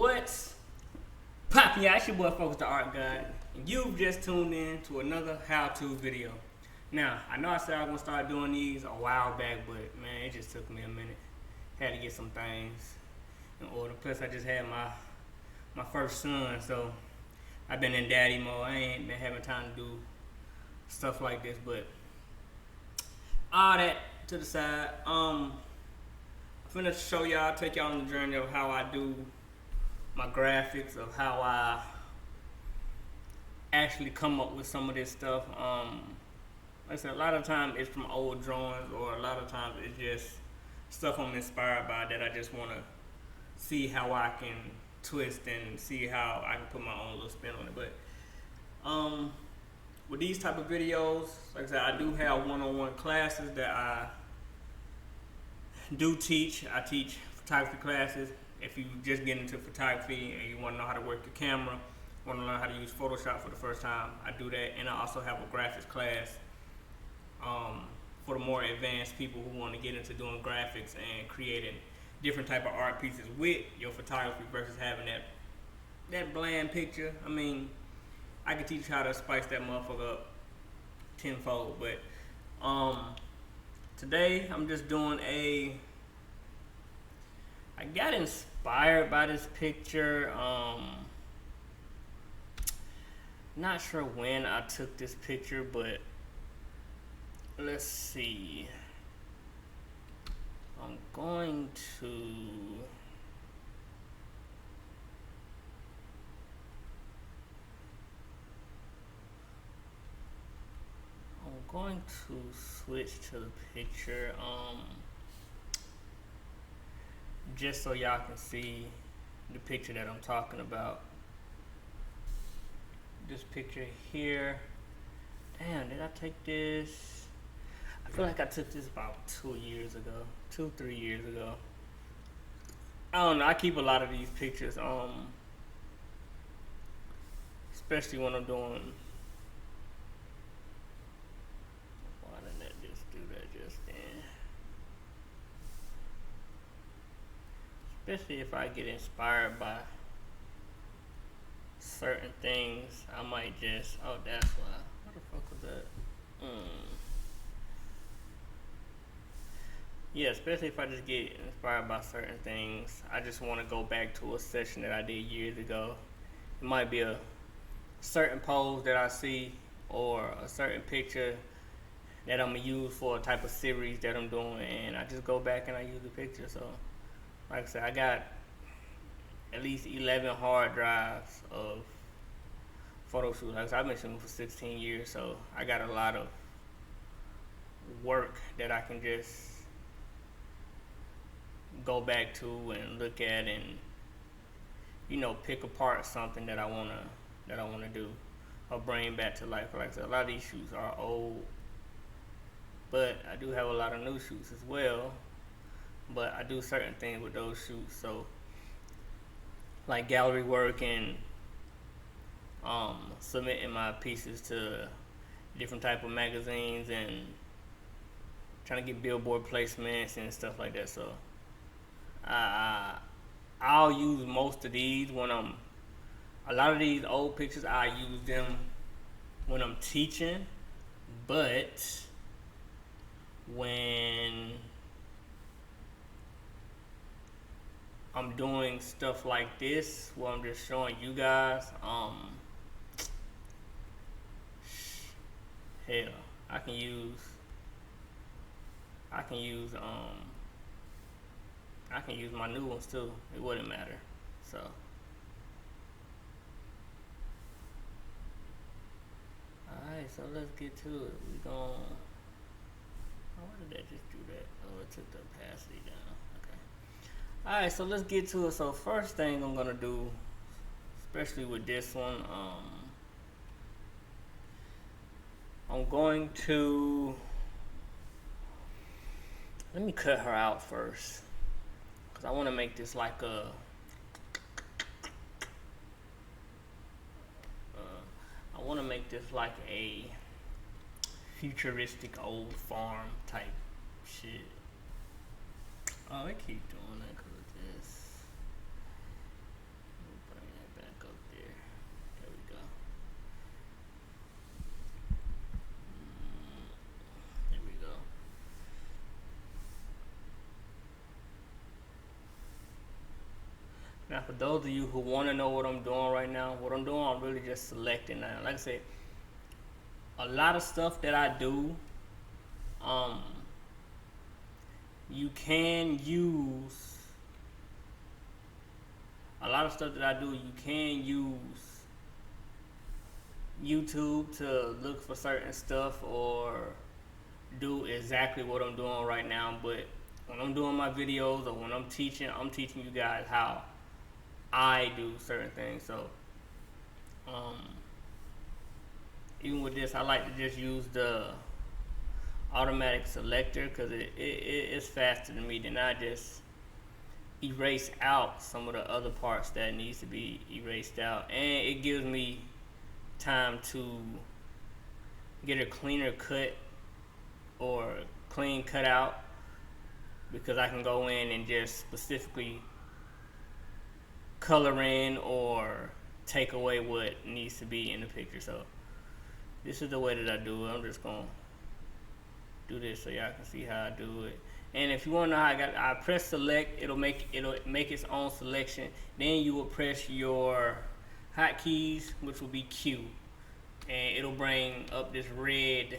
What's poppin', y'all? It's your boy FOC-TARDS Guy, and you've just tuned in to another how-to video. Now, I know I said I was gonna start doing these a while back, but man, it just took me a minute. Had to get some things in order. Plus, I just had my first son, so I've been in daddy mode. I ain't been having time to do stuff like this, but all that to the side. I'm finna show y'all, take y'all on the journey of how I do my graphics, of how I actually come up with some of this stuff. Like I said, a lot of times it's from old drawings, or a lot of times it's just stuff I'm inspired by that I just want to see how I can twist and see how I can put my own little spin on it. But with these type of videos, like I said, I do have one-on-one classes that I do teach. I teach photography classes. If you just get into photography and you want to know how to work your camera, want to learn how to use Photoshop for the first time, I do that. And I also have a graphics class for the more advanced people who want to get into doing graphics and creating different type of art pieces with your photography versus having that bland picture. I mean, I can teach you how to spice that motherfucker up tenfold. But today I'm just doing I got inspired by this picture. Not sure when I took this picture, but let's see. I'm going to switch to the picture just so y'all can see the picture that I'm talking about. This picture here. Damn, did I take this? I feel like I took this about 3 years ago. I don't know, I keep a lot of these pictures, especially when I'm doing. Why didn't that just do that just then? Especially if I get inspired by certain things, I might just, oh, that's why. What the fuck was that? Yeah, especially if I just get inspired by certain things. I just want to go back to a session that I did years ago. It might be a certain pose that I see, or a certain picture that I'm going to use for a type of series that I'm doing, and I just go back and I use the picture. So, like I said, I got at least 11 hard drives of photo shoots. Like I said, I've been shooting for 16 years, so I got a lot of work that I can just go back to and look at, and pick apart something that I wanna do, or bring back to life. Like I said, a lot of these shoots are old, but I do have a lot of new shoots as well. But I do certain things with those shoots, so like gallery work and submitting my pieces to different type of magazines and trying to get billboard placements and stuff like that. So I'll use most of these when a lot of these old pictures, I use them when I'm teaching, but when I'm doing stuff like this, where I'm just showing you guys, hell, I can use my new ones too. It wouldn't matter. So alright, so let's get to it. Why did that just do that? Oh, it took the opacity down. Okay. Alright, so let's get to it. So first thing I'm gonna do, especially with this one, I'm going to, let me cut her out first, because I want to make this like a futuristic old farm type shit. Oh, I keep doing that because of this. Now, for those of you who want to know what I'm doing right now, what I'm doing, I'm really just selecting now. Like I said, a lot of stuff that I do, you can use a lot of stuff that I do. You can use YouTube to look for certain stuff or do exactly what I'm doing right now. But when I'm doing my videos or when I'm teaching you guys how I do certain things. So even with this, I like to just use the automatic selector because it's faster than me. Then I just erase out some of the other parts that needs to be erased out, and it gives me time to get a cleaner cut or clean cutout, because I can go in and just specifically color in or take away what needs to be in the picture. So this is the way that I do it. I'm just gonna do this so y'all can see how I do it. And if you want to know how I press select, it'll make its own selection. Then you will press your hotkeys, which will be Q, and it'll bring up this red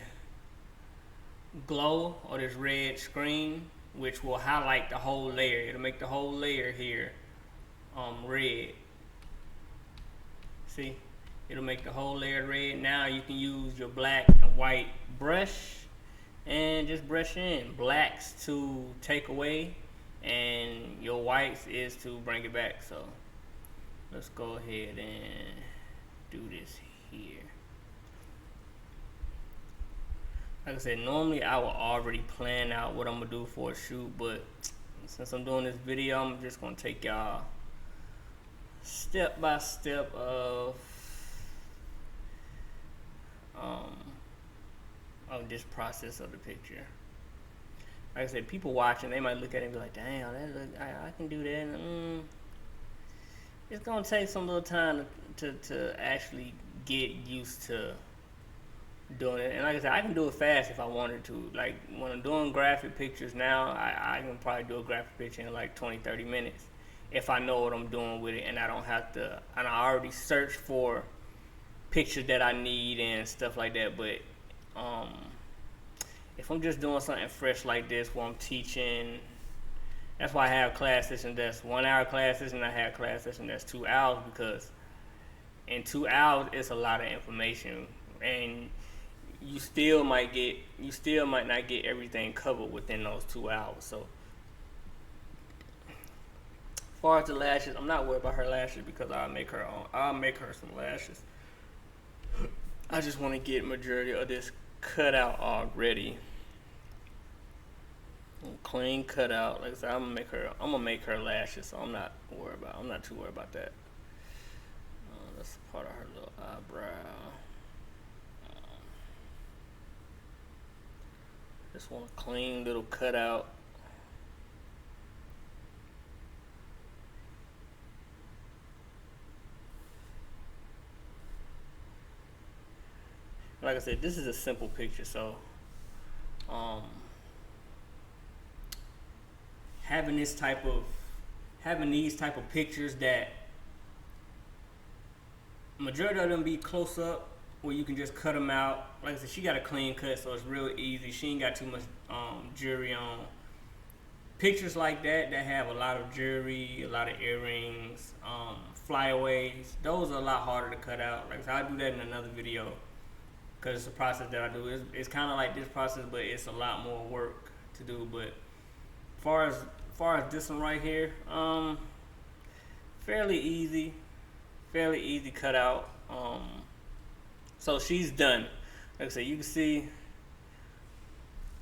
glow or this red screen, which will highlight the whole layer. It'll make the whole layer here red. See, it'll make the whole layer red. Now you can use your black and white brush and just brush in. Blacks to take away, and your whites is to bring it back. So let's go ahead and do this here. Like I said, normally I will already plan out what I'm gonna do for a shoot, but since I'm doing this video, I'm just gonna take y'all step by step of this process of the picture. Like I said, people watching, they might look at it and be like, damn, that look, I can do that. It's gonna take some little time to actually get used to doing it. And like I said, I can do it fast if I wanted to. Like when I'm doing graphic pictures now, I can probably do a graphic picture in like 20-30 minutes if I know what I'm doing with it, and I don't have to, and I already searched for pictures that I need and stuff like that. But if I'm just doing something fresh like this where I'm teaching, that's why I have class sessions that's 1 hour class session, and I have class session that's 2 hours, because in 2 hours it's a lot of information, and you still might not get everything covered within those 2 hours. So as far as the lashes, I'm not worried about her lashes because I'll make her some lashes. I just want to get majority of this cut out already. Clean cut out. Like I said, I'm gonna make her lashes, so I'm not too worried about that. That's part of her little eyebrow. Just want a clean little cutout. Like I said, this is a simple picture, so having these type of pictures that majority of them be close up, where you can just cut them out. Like I said, she got a clean cut, so it's real easy. She ain't got too much jewelry on. Pictures like that have a lot of jewelry, a lot of earrings, flyaways, those are a lot harder to cut out. Like I said, I'll do that in another video, because it's a process that I do. It's kind of like this process, but it's a lot more work to do. But far as this one right here, fairly easy cut out. So she's done. Like I said, you can see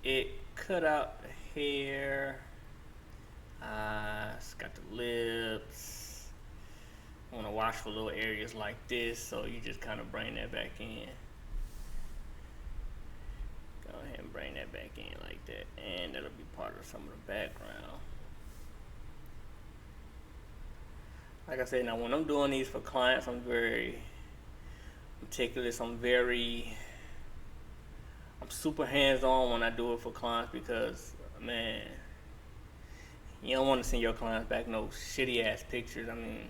it cut out the hair. It's got the lips. I want to wash for little areas like this, so you just kind of bring that back in. Go ahead and bring that back in like that, and that'll be part of some of the background. Like I said, now when I'm doing these for clients, I'm very meticulous. I'm super hands-on when I do it for clients, because man, You don't want to send your clients back no shitty ass pictures. I mean,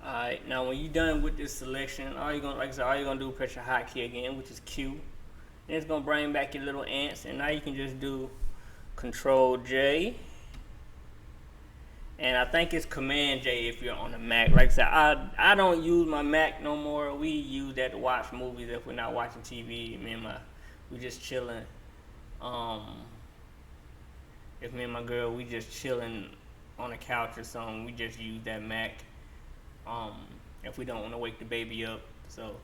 alright, now when you're done with this selection, all you're gonna do is press your hotkey again, which is Q. And it's gonna bring back your little ants, and now you can just do Control J. And I think it's Command J if you're on a Mac. Like I said, I don't use my Mac no more. We use that to watch movies if we're not watching TV. We just chilling. If me and my girl, we just chilling on the couch or something, we just use that Mac. If we don't want to wake the baby up. So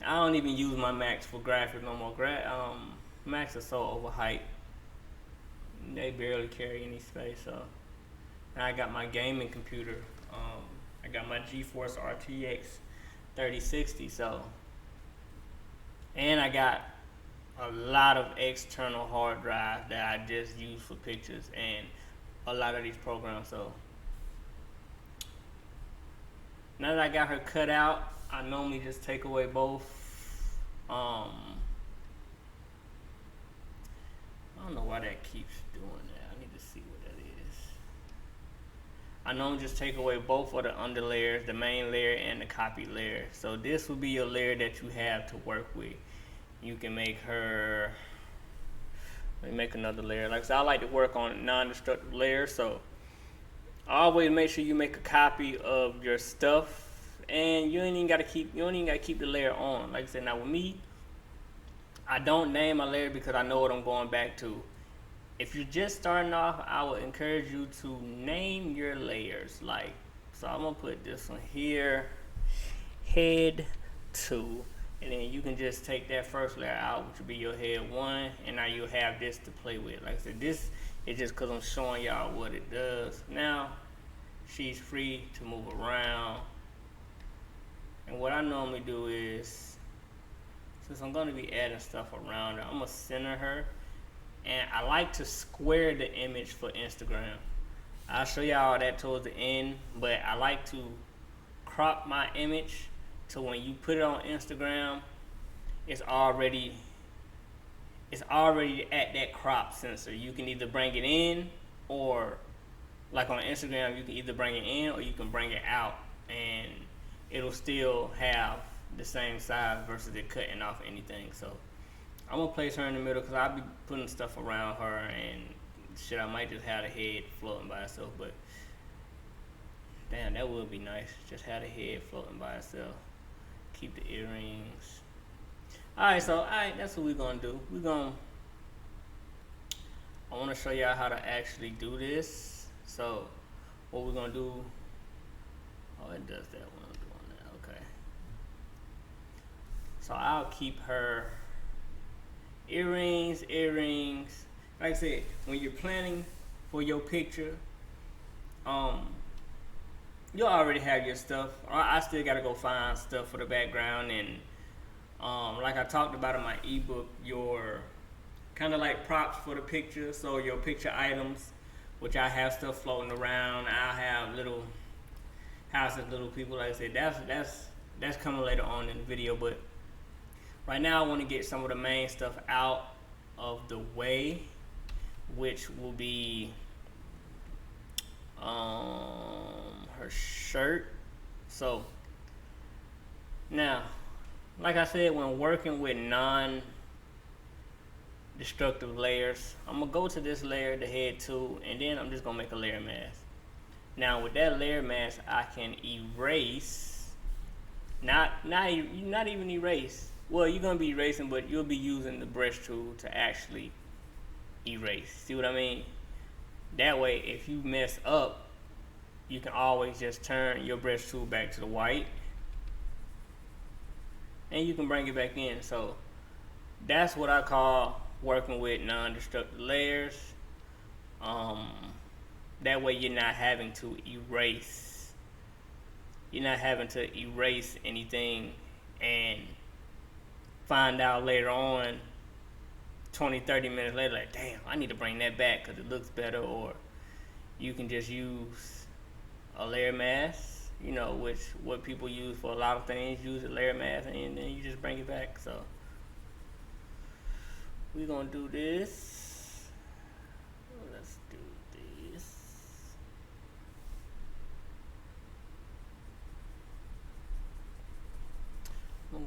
I don't even use my Macs for graphics no more. Macs are so overhyped. They barely carry any space. So now I got my gaming computer. I got my GeForce RTX 3060. So, and I got a lot of external hard drive that I just use for pictures and a lot of these programs. So now that I got her cut out, I normally just take away both. I don't know why that keeps doing that. I need to see what that is. I normally just take away both of the under layers, the main layer and the copy layer. So this will be your layer that you have to work with. You can make her, let me make another layer. Like I said, I like to work on non-destructive layers, so always make sure you make a copy of your stuff, and you don't even gotta keep the layer on. Like I said, now with me, I don't name my layer because I know what I'm going back to. If you're just starting off, I would encourage you to name your layers. Like, so I'm gonna put this one here, head 2. And then you can just take that first layer out, which will be your head 1, and now you'll have this to play with. Like I said, this is just because I'm showing y'all what it does. Now, she's free to move around. And what I normally do is, since I'm going to be adding stuff around her, I'm going to center her. And I like to square the image for Instagram. I'll show y'all that towards the end, but I like to crop my image so when you put it on Instagram, it's already at that crop sensor. You can either bring it in, or like on Instagram, you can either bring it in or you can bring it out, and it'll still have the same size versus it cutting off anything. So I'm gonna place her in the middle because I'll be putting stuff around her and shit. I might just have the head floating by itself, but damn, that would be nice. Just have the head floating by itself. Keep the earrings. Alright, that's what we're gonna do. I wanna show y'all how to actually do this. So what we're gonna do, oh, it does that when I'm doing that, okay. So I'll keep her earrings. Like I said, when you're planning for your picture, you'll already have your stuff. I still gotta go find stuff for the background, and like I talked about in my ebook, your kind of like props for the picture. So your picture items, which I have stuff floating around. I'll have little houses, little people. Like I said, that's coming later on in the video. But right now, I want to get some of the main stuff out of the way, which will be her shirt. So now, like I said, when working with non-destructive layers, I'm gonna go to this layer, the head 2, and then I'm just gonna make a layer mask. Now with that layer mask, I can erase, not even erase. Well, you're gonna be erasing, but you'll be using the brush tool to actually erase. See what I mean? That way, if you mess up, you can always just turn your brush tool back to the white, and you can bring it back in. So that's what I call working with non-destructive layers. That way you're not having to erase. You're not having to erase anything and find out later on, 20-30 minutes later, like, damn, I need to bring that back because it looks better. Or you can just use a layer mask, you know, which what people use for a lot of things, use a layer mask, and then you just bring it back. So we're gonna do this. Let's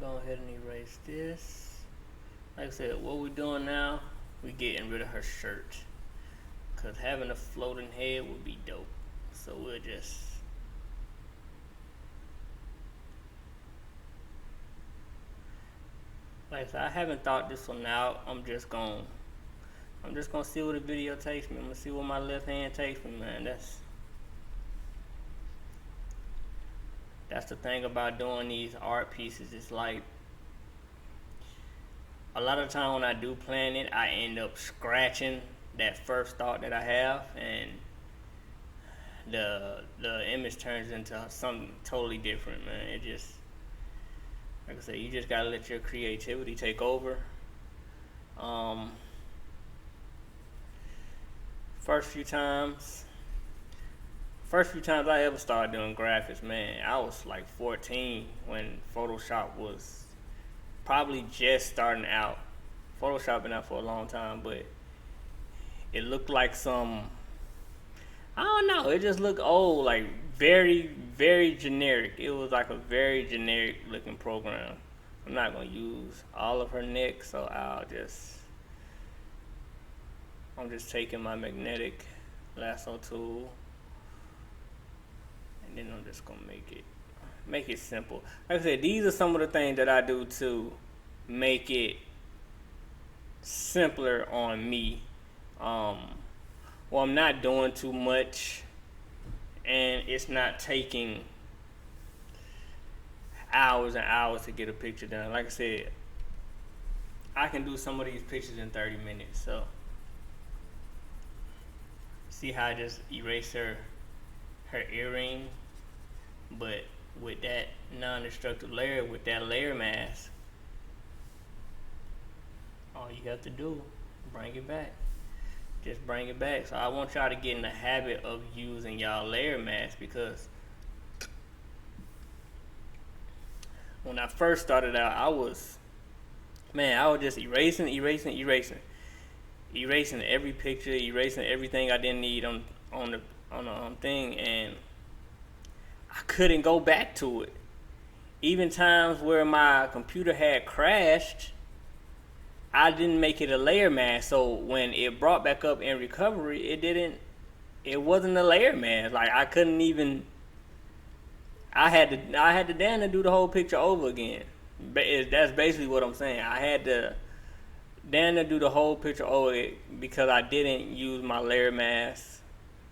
go ahead and erase this. Like I said, what we're doing now, we're getting rid of her shirt, because having a floating head would be dope. So we'll just, like I said, I haven't thought this one out. I'm just gonna see where the video takes me. I'm gonna see where my left hand takes me, man. That's the thing about doing these art pieces. It's like, a lot of the time when I do plan it, I end up scratching that first thought that I have, and the image turns into something totally different, man. It just, like I said, you just gotta let your creativity take over. First few times I ever started doing graphics, man, I was like 14 when Photoshop was probably just starting out. Photoshop been out for a long time, but it looked like some, I don't know, it just looked old, like very, very generic. It was like a very generic looking program. I'm not gonna use all of her neck, so I'm just taking my magnetic lasso tool, and then I'm just gonna make it simple. Like I said, these are some of the things that I do to make it simpler on me. Well, I'm not doing too much, and it's not taking hours and hours to get a picture done. Like I said, I can do some of these pictures in 30 minutes. So see how I just erased her earring, but with that non-destructive layer, with that layer mask, all you have to do, bring it back. Just bring it back. So I want y'all to get in the habit of using y'all layer mask, because when I first started out, I was just erasing every picture, erasing everything I didn't need on the thing, and I couldn't go back to it. Even times where my computer had crashed, I didn't make it a layer mask, so when it brought back up in recovery, it wasn't a layer mask. Like, I couldn't even, I had to damn to do the whole picture over again. That's basically what I'm saying. I had to damn to do the whole picture over because I didn't use my layer mask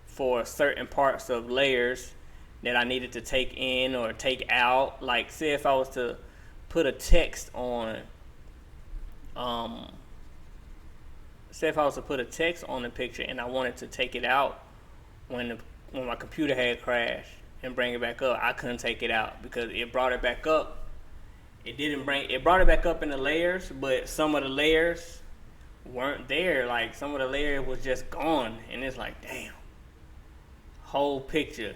for certain parts of layers that I needed to take in or take out. Like, say if I was to put a text on, the picture and I wanted to take it out when my computer had crashed and bring it back up, I couldn't take it out because it brought it back up. It brought it back up in the layers, but some of the layers weren't there. Like, some of the layers was just gone, and it's like, damn, whole picture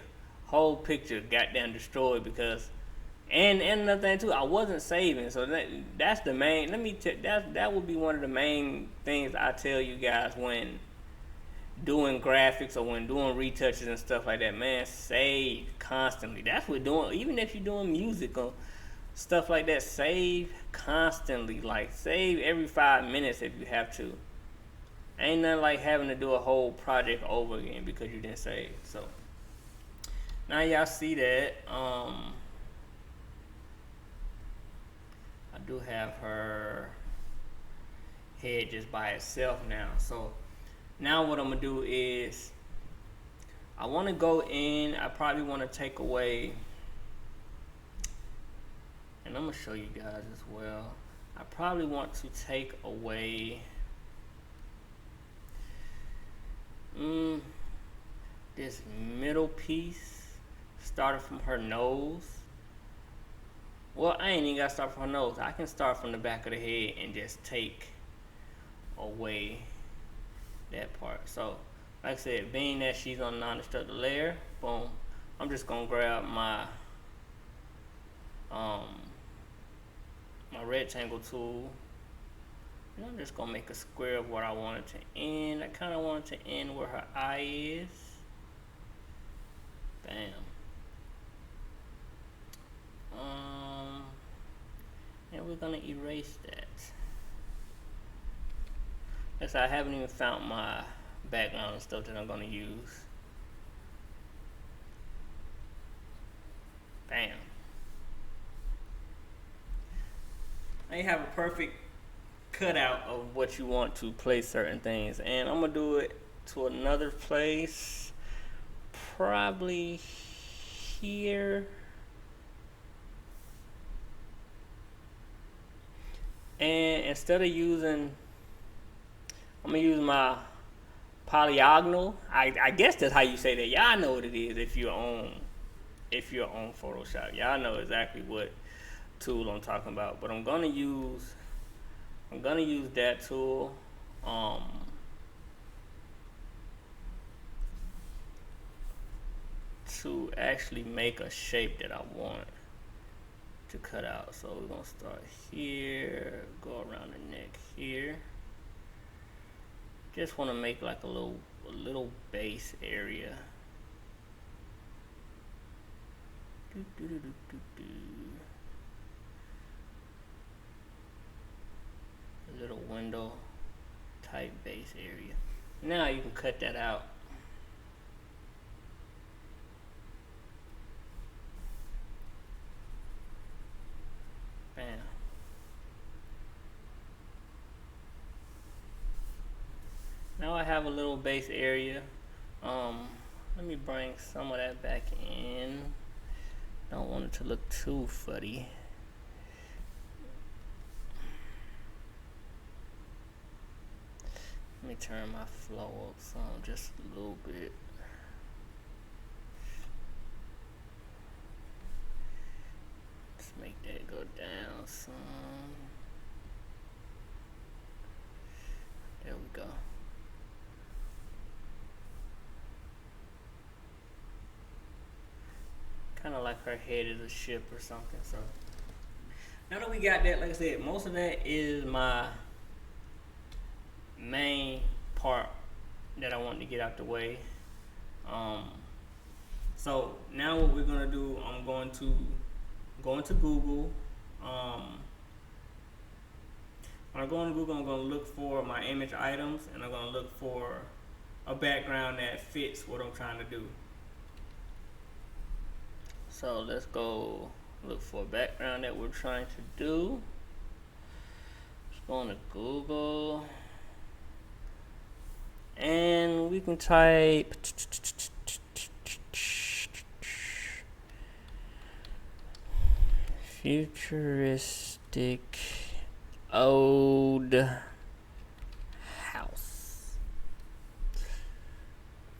goddamn destroyed because. And another thing too, I wasn't saving, so that's the main. That would be one of the main things I tell you guys when doing graphics or when doing retouches and stuff like that. Man, save constantly. That's what doing. Even if you're doing music or stuff like that, save constantly. Like, save every 5 minutes if you have to. Ain't nothing like having to do a whole project over again because you didn't save. So now y'all see that. I do have her head just by itself now. So now what I'm gonna do is I want to go in. I probably want to take away, and I'm gonna show you guys as well. I probably want to take away this middle piece, starting from her nose. Well, I ain't even gotta start from her nose. I can start from the back of the head and just take away that part. So, like I said, being that she's on non-destructive layer, boom, I'm just gonna grab my my rectangle tool, and I'm just gonna make a square of where I want it to end. I kind of want it to end where her eye is. Bam. we're gonna erase that. Yes, I haven't even found my background and stuff that I'm gonna use. Bam. Now you have a perfect cutout of what you want to place certain things, and I'm gonna do it to another place, probably here. And instead of using, I'm gonna use my polygonal. I guess that's how you say that. Y'all know what it is if you're on Photoshop. Y'all know exactly what tool I'm talking about. But I'm gonna use that tool. To actually make a shape that I want to cut out. So we're gonna start here, go around the neck here. Just want to make like a little base area. A little window type base area. Now you can cut that out. Bam. Now I have a little base area. Let me bring some of that back in. Don't want it to look too fuzzy. Let me turn my flow up some, just a little bit. Let's make that go down some. There we go. Kind of like her head is a ship or something. So now that we got that, like I said, most of that is my main part that I want to get out the way. So now what we're gonna do, I'm going to go into Google. When I go into Google, I'm gonna look for my image items, and I'm gonna look for a background that fits what I'm trying to do. So let's go look for a background that we're trying to do. Let's go into Google, and we can type futuristic old house.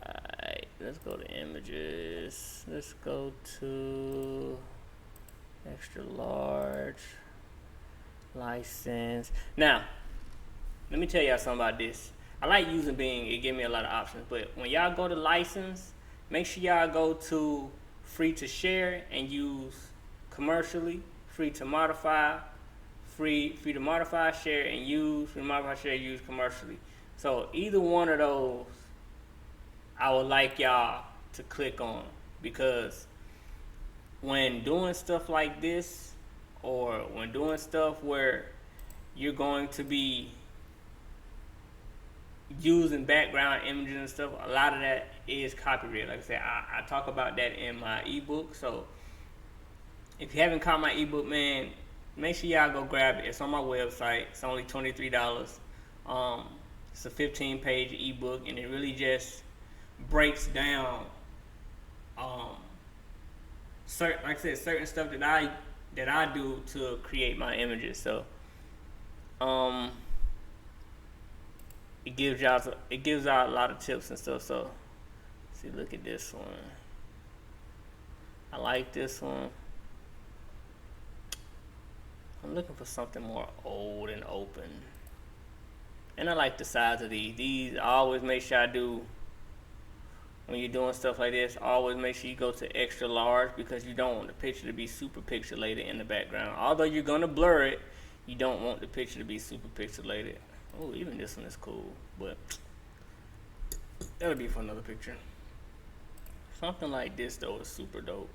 Alright, let's go to images. Let's go to extra large license. Now, let me tell y'all something about this. I like using Bing, it gives me a lot of options, but when y'all go to license, make sure y'all go to free to share and use commercially, free to modify, free to modify, share and use, free to modify, share, use commercially. So either one of those I would like y'all to click on, because when doing stuff like this, or when doing stuff where you're going to be using background images and stuff, a lot of that is copyright. Like I said, I talk about that in my ebook. So if you haven't caught my ebook, man, make sure y'all go grab it. It's on my website. It's only $23. It's a 15-page ebook, and it really just breaks down certain, like I said, certain stuff that I do to create my images. So it gives out a lot of tips and stuff. So see, look at this one. I like this one. I'm looking for something more old and open. And I like the size of these. These, I always make sure I do, when you're doing stuff like this, always make sure you go to extra large, because you don't want the picture to be super pixelated in the background. Although you're gonna blur it, you don't want the picture to be super pixelated. Oh, even this one is cool, but that'll be for another picture. Something like this though is super dope.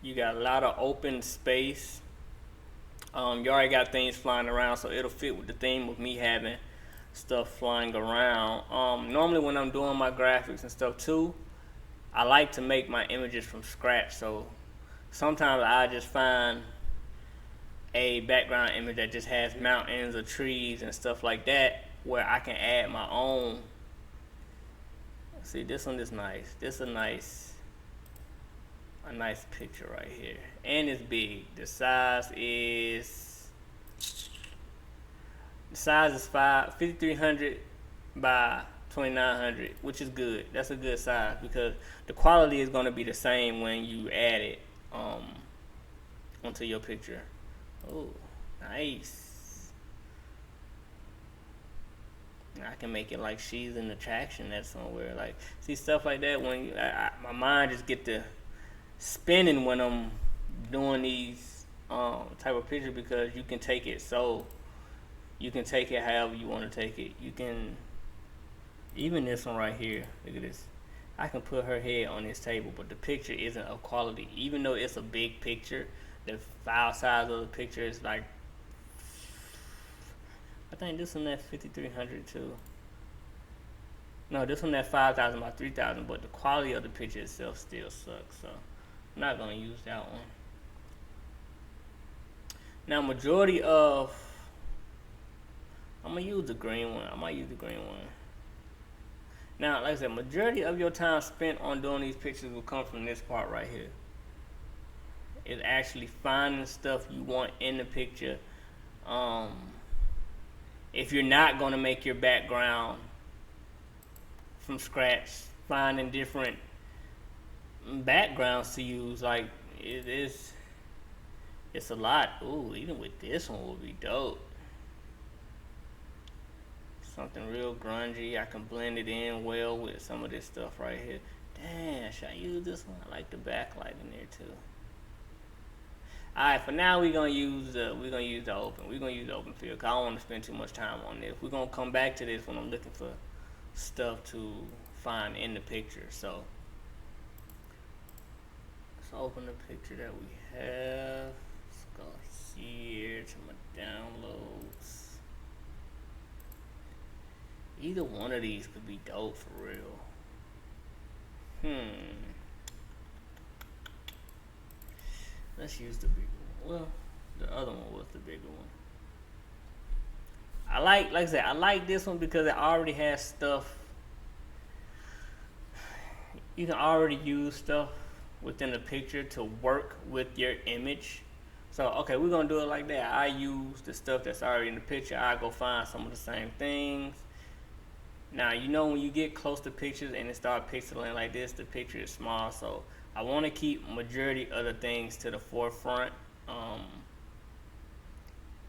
You got a lot of open space You already got things flying around, so it'll fit with the theme of me having stuff flying around. Normally when I'm doing my graphics and stuff too, I like to make my images from scratch. So sometimes I just find a background image that just has mountains or trees and stuff like that, where I can add my own. See, this one is nice. This is a nice picture right here, and it's big. The size is 5300 by 2900, which is good. That's a good size because the quality is going to be the same when you add it onto your picture. Oh, nice. I can make it like she's an attraction at somewhere. Like, see, stuff like that when my mind just get to spinning when I'm doing these type of pictures, because you can take it however you want to take it. You can, even this one right here, look at this. I can put her head on this table, but the picture isn't of quality. Even though it's a big picture, the file size of the picture is like, I think this one at 5300 too. No, this one at 5000 by 3000, but the quality of the picture itself still sucks, so I'm not gonna use that one. Now, majority of, I'm gonna use the green one. I might use the green one. Now, like I said, majority of your time spent on doing these pictures will come from this part right here. It's actually finding stuff you want in the picture. If you're not gonna make your background from scratch, finding different backgrounds to use, like it's a lot. Ooh, even with this one will be dope. Something real grungy. I can blend it in well with some of this stuff right here. Damn, should I use this one? I like the backlight in there too. Alright, for now we're gonna use the open. We're gonna use the open field because I don't want to spend too much time on this. We're gonna come back to this when I'm looking for stuff to find in the picture. So let's open the picture that we have. Let's go here to my downloads. Either one of these could be dope for real. Let's use the bigger one. Well, the other one was the bigger one. Like I said, I like this one because it already has stuff. You can already use stuff within the picture to work with your image. So, okay, we're gonna do it like that. I use the stuff that's already in the picture. I go find some of the same things. Now, you know, when you get close to pictures and it start pixelating like this, the picture is small. So I want to keep majority of the things to the forefront,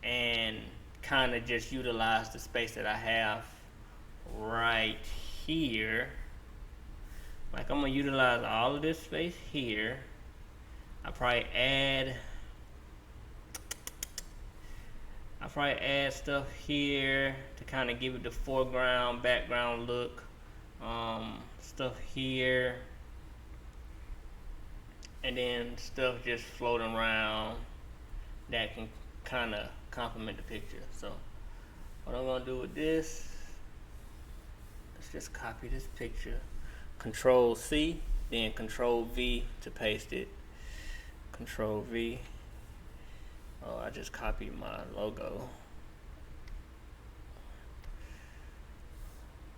and kind of just utilize the space that I have right here. Like, I'm gonna utilize all of this space here. I probably add stuff here to kind of give it the foreground, background look. Stuff here, and then stuff just floating around that can kind of complement the picture. So what I'm gonna do with this, let's just copy this picture, Control C, then Control V to paste it. Control V. Oh, I just copied my logo.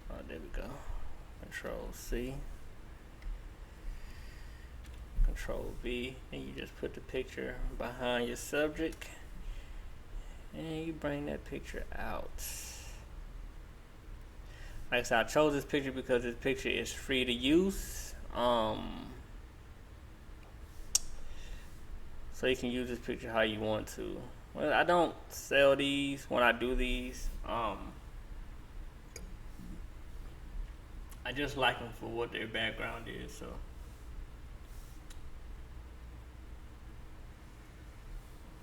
Oh, there we go. Control C. Control V. And you just put the picture behind your subject. And you bring that picture out. Like I said, I chose this picture because this picture is free to use. So you can use this picture how you want to. Well, I don't sell these when I do these. I just like them for what their background is. So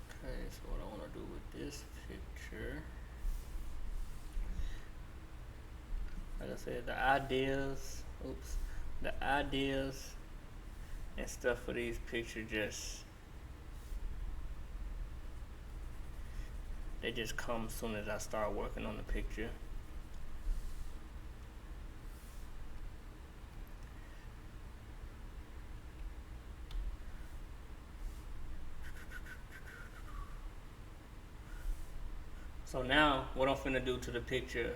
okay, so what I want to do with this picture, like I said, the ideas and stuff for these pictures just They just come as soon as I start working on the picture. So now what I'm finna do to the picture,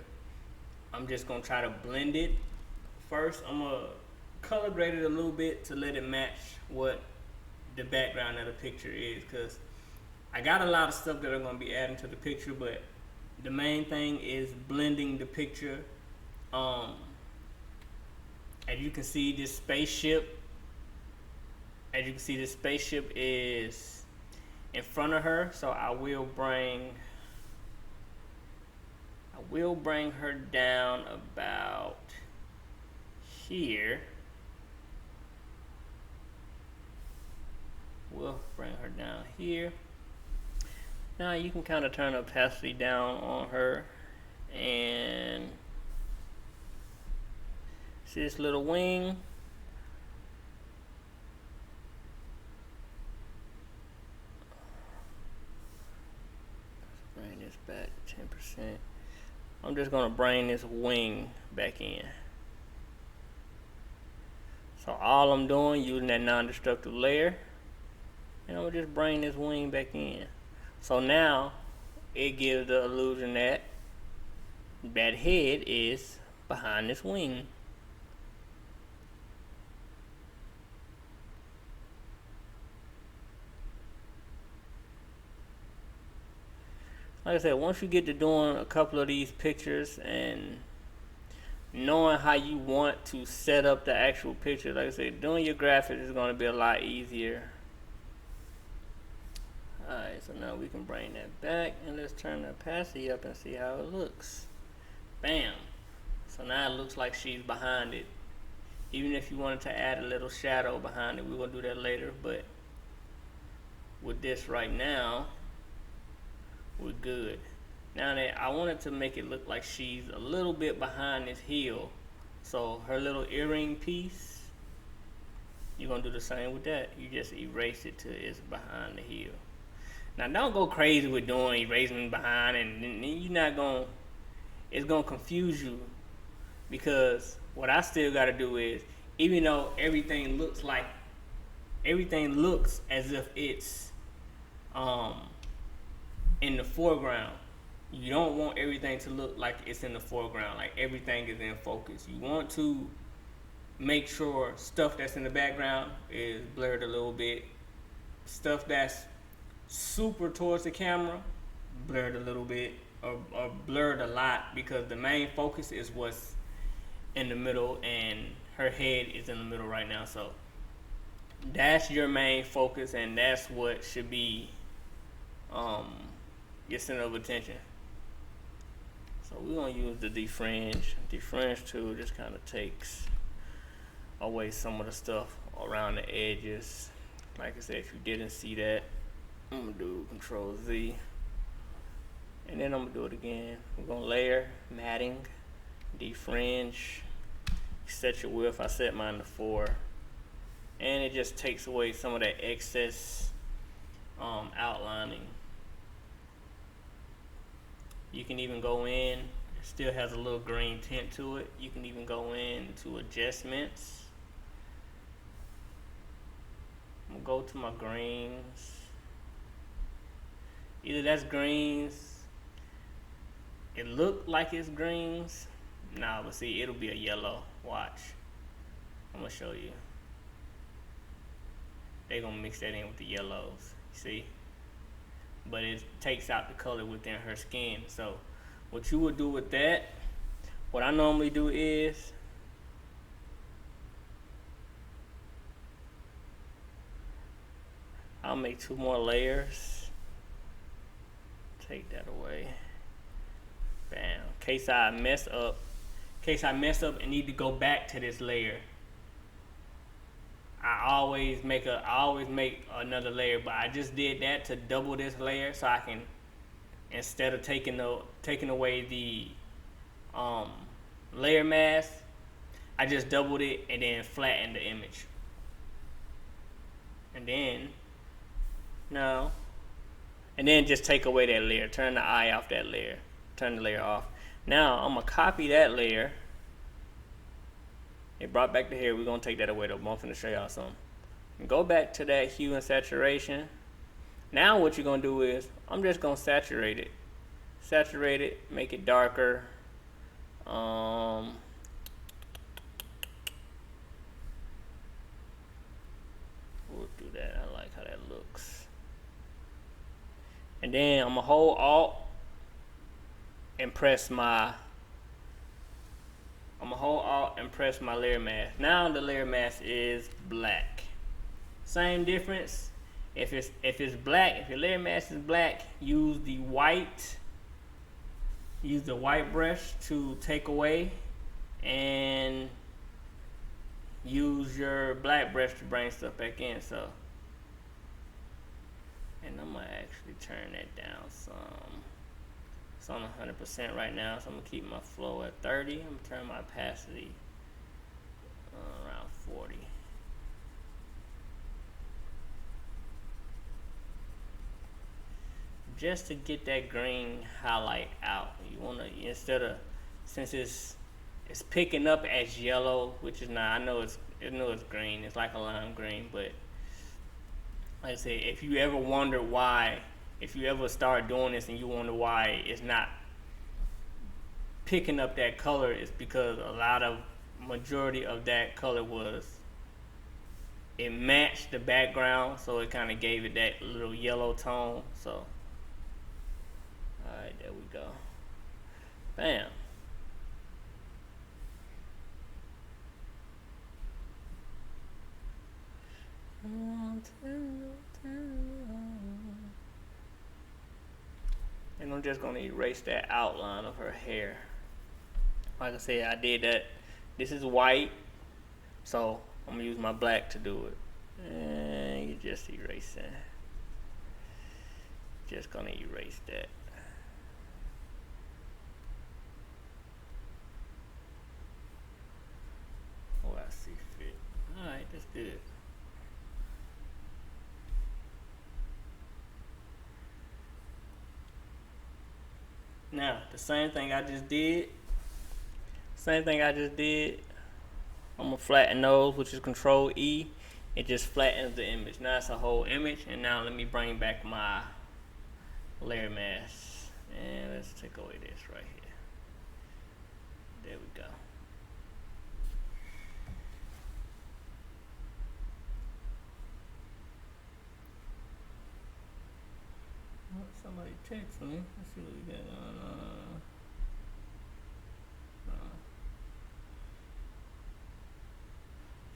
I'm just gonna try to blend it. First, I'm gonna color grade it a little bit to let it match what the background of the picture is, because I got a lot of stuff that I'm gonna be adding to the picture, but the main thing is blending the picture. As you can see, this spaceship, is in front of her, so I will bring her down about here. We'll bring her down here. Now you can kind of turn the opacity down on her and see this little wing. Let's bring this back to 10%. I'm just gonna bring this wing back in. So all I'm doing, using that non-destructive layer, and I'm gonna just bring this wing back in. So now it gives the illusion that that head is behind this wing. Like I said, once you get to doing a couple of these pictures and knowing how you want to set up the actual picture, like I said, doing your graphics is going to be a lot easier. Alright, so now we can bring that back and let's turn the opacity up and see how it looks. Bam! So now it looks like she's behind it. Even if you wanted to add a little shadow behind it, we're going to do that later, but with this right now, we're good. Now that I wanted to make it look like she's a little bit behind this heel, so her little earring piece, you're gonna do the same with that. You just erase it to it's behind the heel. Now don't go crazy with doing erasing behind, and then you're not gonna, it's gonna confuse you, because what I still gotta do is, even though everything looks as if it's in the foreground, you don't want everything to look like it's in the foreground, like everything is in focus. You want to make sure stuff that's in the background is blurred a little bit. Stuff that's super towards the camera, blurred a little bit, or blurred a lot, because the main focus is what's in the middle, and her head is in the middle right now. So that's your main focus, and that's what should be your center of attention. So we're gonna use the defringe. Defringe tool just kind of takes away some of the stuff around the edges. Like I said, if you didn't see that, I'm gonna do Control Z, and then I'm gonna do it again. We're gonna layer, matting, defringe, set your width. I set mine to 4, and it just takes away some of that excess outlining. You can even go in, it still has a little green tint to it. You can even go in to adjustments. I'm gonna go to my greens. Either that's greens, it looked like it's greens. Nah, but see, it'll be a yellow. Watch, I'm gonna show you. They're gonna mix that in with the yellows, see? But it takes out the color within her skin. So what you would do with that, what I normally do is, I'll make 2 more layers. Take that away. Bam. In case I mess up and need to go back to this layer, I always make another layer, but I just did that to double this layer, so I can, instead of taking away the layer mask, I just doubled it and then flattened the image. And then now and then just take away that layer. Turn the eye off that layer. Turn the layer off. Now I'm gonna copy that layer. It brought back the hair. We're gonna take that away though. I'm finna show y'all something. Go back to that hue and saturation. Now what you're gonna do is I'm just gonna saturate it. Saturate it, make it darker. We'll do that. I like how that looks. And then I'm gonna hold Alt and press my layer mask. Now the layer mask is black. Same difference. If it's black, if your layer mask is black, use the white brush to take away, and use your black brush to bring stuff back in. So, and I'm gonna actually turn that down some. It's on 100% right now, so I'm gonna keep my flow at 30. I'm gonna turn my opacity around 40. Just to get that green highlight out. You wanna, instead of, since it's picking up as yellow, which is not, I know it's green, it's like a lime green, but like I say, if you ever wonder why, if you ever start doing this and you wonder why it's not picking up that color, it's because majority of that color it matched the background, so it kind of gave it that little yellow tone. So, alright, there we go. Bam. And I'm just gonna erase that outline of her hair. Like I said, I did that. This is white, so I'm gonna use my black to do it. And you just erase that. Just gonna erase that. Oh, I see fit. Alright, that's good. Now, the same thing I just did, I'm gonna flatten those, which is Control E. It just flattens the image. Now it's a whole image, and now let me bring back my layer mask. And let's take away this right here. There we go. Somebody text me. Let's see what we got on.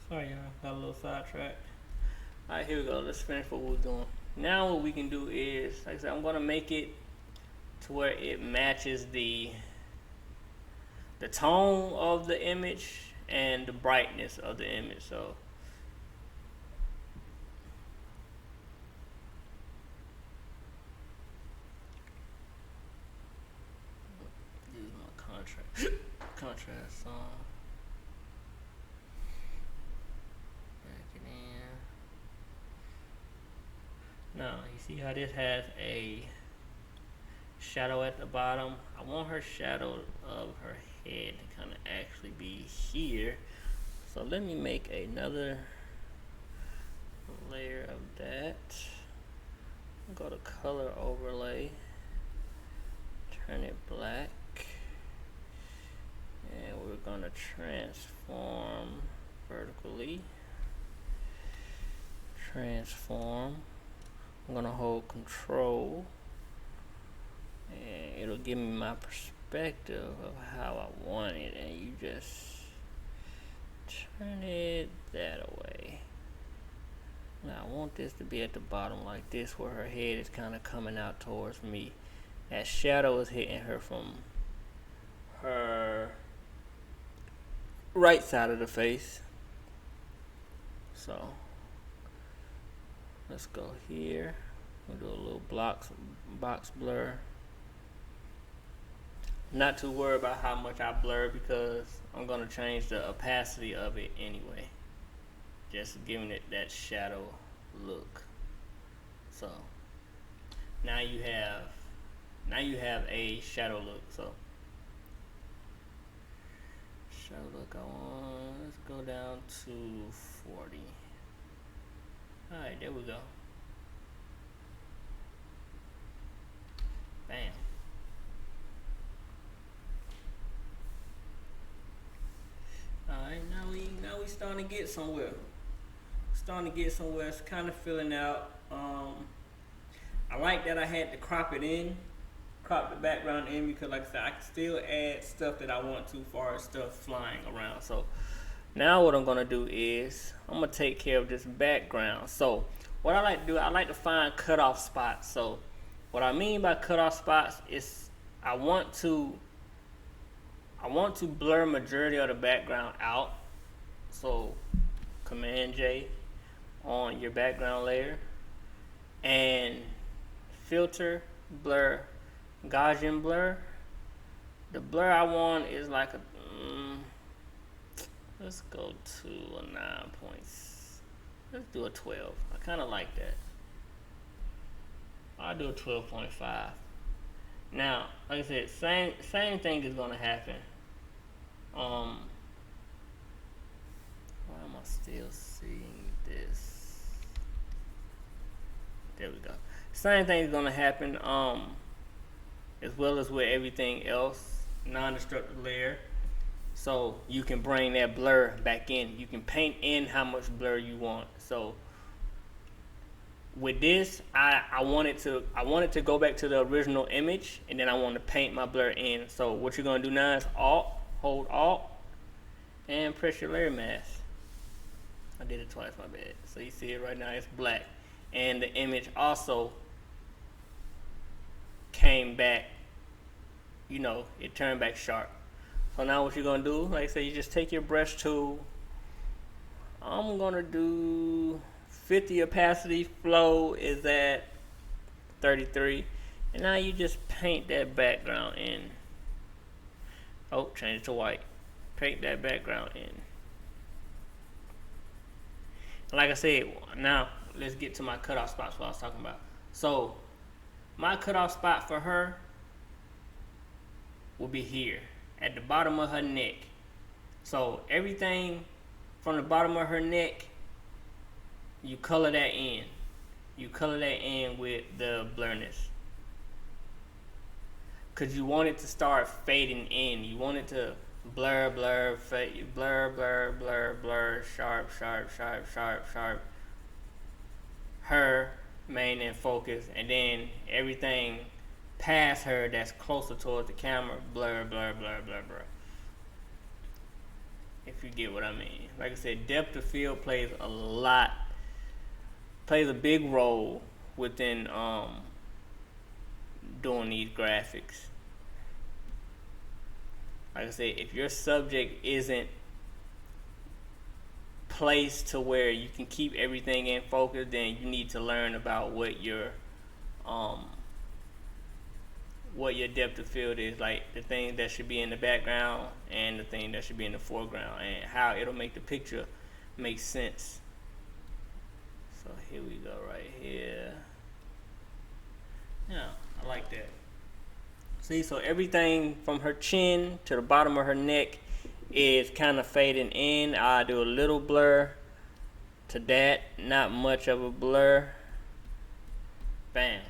Sorry, y'all. Got a little sidetracked. Alright, here we go. Let's finish what we're doing. Now what we can do is, like I said, I'm going to make it to where it matches the tone of the image and the brightness of the image. So, use my contrast song. Now, you see how this has a shadow at the bottom? I want her shadow of her head to kind of actually be here. So let me make another layer of that. Go to color overlay, turn it black, and we're gonna transform vertically. Transform. I'm gonna hold Control, and it'll give me my perspective of how I want it, and you just turn it that way. Now I want this to be at the bottom like this, where her head is kind of coming out towards me. That shadow is hitting her from her right side of the face. So let's go here. We'll do a little box blur. Not too worried about how much I blur, because I'm gonna change the opacity of it anyway. Just giving it that shadow look. So now you have a shadow look. So shadow look on, let's go down to 40. Alright, there we go. Bam. Alright, now we starting to get somewhere. It's kind of filling out. I like that I had to crop the background in, because like I said, I can still add stuff that I want to, far as stuff flying around. So now what I'm gonna do is I'm gonna take care of this background. So what I like to do, I like to find cutoff spots. So what I mean by cutoff spots is I want to blur majority of the background out. So Command J on your background layer and filter, blur, Gaussian blur. The blur I want is like a let's go to a 9 points. Let's do a 12. I kind of like that. I'll do a 12.5. Now, like I said, same thing is gonna happen. Why am I still seeing this? There we go. Same thing is gonna happen. As well as with everything else, non-destructive layer. So you can bring that blur back in. You can paint in how much blur you want. So with this, I want it to go back to the original image, and then I want to paint my blur in. So what you're gonna do now is hold Alt, and press your layer mask. I did it twice, my bad. So you see it right now, it's black, and the image also came back. You know, it turned back sharp. So now what you're gonna do, like I said, you just take your brush tool. I'm gonna do 50 opacity, flow is at 33, and now you just paint that background in. Oh, change it to white. Paint that background in. Like I said, now let's get to my cutoff spots, what I was talking about. So my cutoff spot for her will be here at the bottom of her neck. So everything from the bottom of her neck, you color that in. You color that in with the blurriness, because you want it to start fading in. You want it to blur, blur, fade, blur, blur, blur, blur, sharp, sharp, sharp, sharp, sharp. Her main and focus, and then everything past her that's closer towards the camera, blur, blur, blur, blur, blur. If you get what I mean. Like I said, depth of field plays a big role within doing these graphics. Like I said, if your subject isn't placed to where you can keep everything in focus, then you need to learn about what your depth of field is, like the thing that should be in the background and the thing that should be in the foreground, and how it'll make the picture make sense. So here we go, right here. Yeah, I like that. See, so everything from her chin to the bottom of her neck is kind of fading in. I do a little blur to that, not much of a blur. Bam.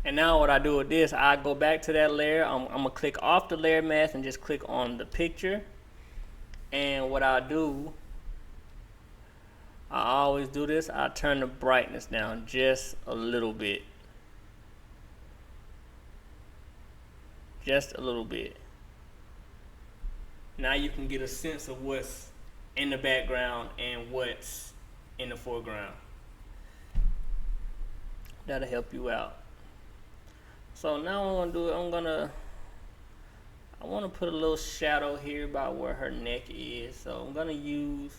And now what I do with this, I go back to that layer. I'm gonna click off the layer mask and just click on the picture. And what I do, I always do this, I turn the brightness down just a little bit. Just a little bit. Now you can get a sense of what's in the background and what's in the foreground. That'll help you out. So now what I'm gonna do, I want to put a little shadow here about where her neck is. So I'm gonna use,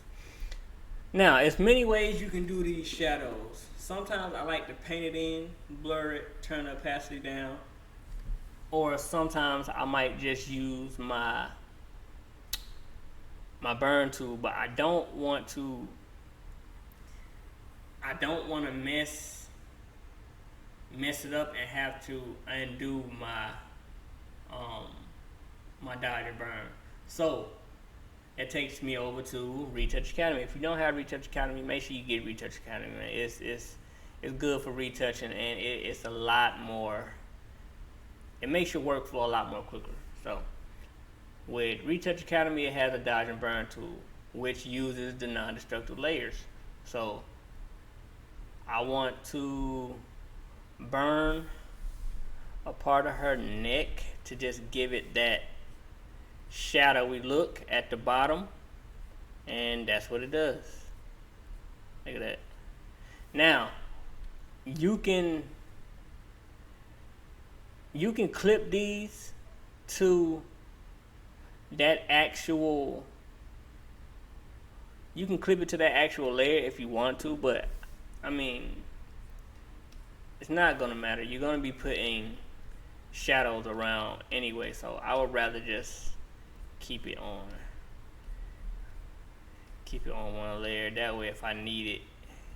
now there's many ways you can do these shadows. Sometimes I like to paint it in, blur it, turn the opacity down, or sometimes I might just use my burn tool, but I don't want to I don't want to mess it up and have to undo my my dodge and burn. So it takes me over to Retouch Academy. If you don't have Retouch Academy, make sure you get Retouch Academy, man. It's good for retouching, and it's a lot more. It makes your workflow a lot more quicker. So with Retouch Academy, it has a dodge and burn tool, which uses the non-destructive layers. So I want to burn a part of her neck to just give it that shadowy look at the bottom, and that's what it does. Look at that. Now you can clip these to that actual, you can clip it to that actual layer if you want to, but I mean, it's not gonna matter. You're gonna be putting shadows around anyway, so I would rather just keep it on one layer. That way if I need it,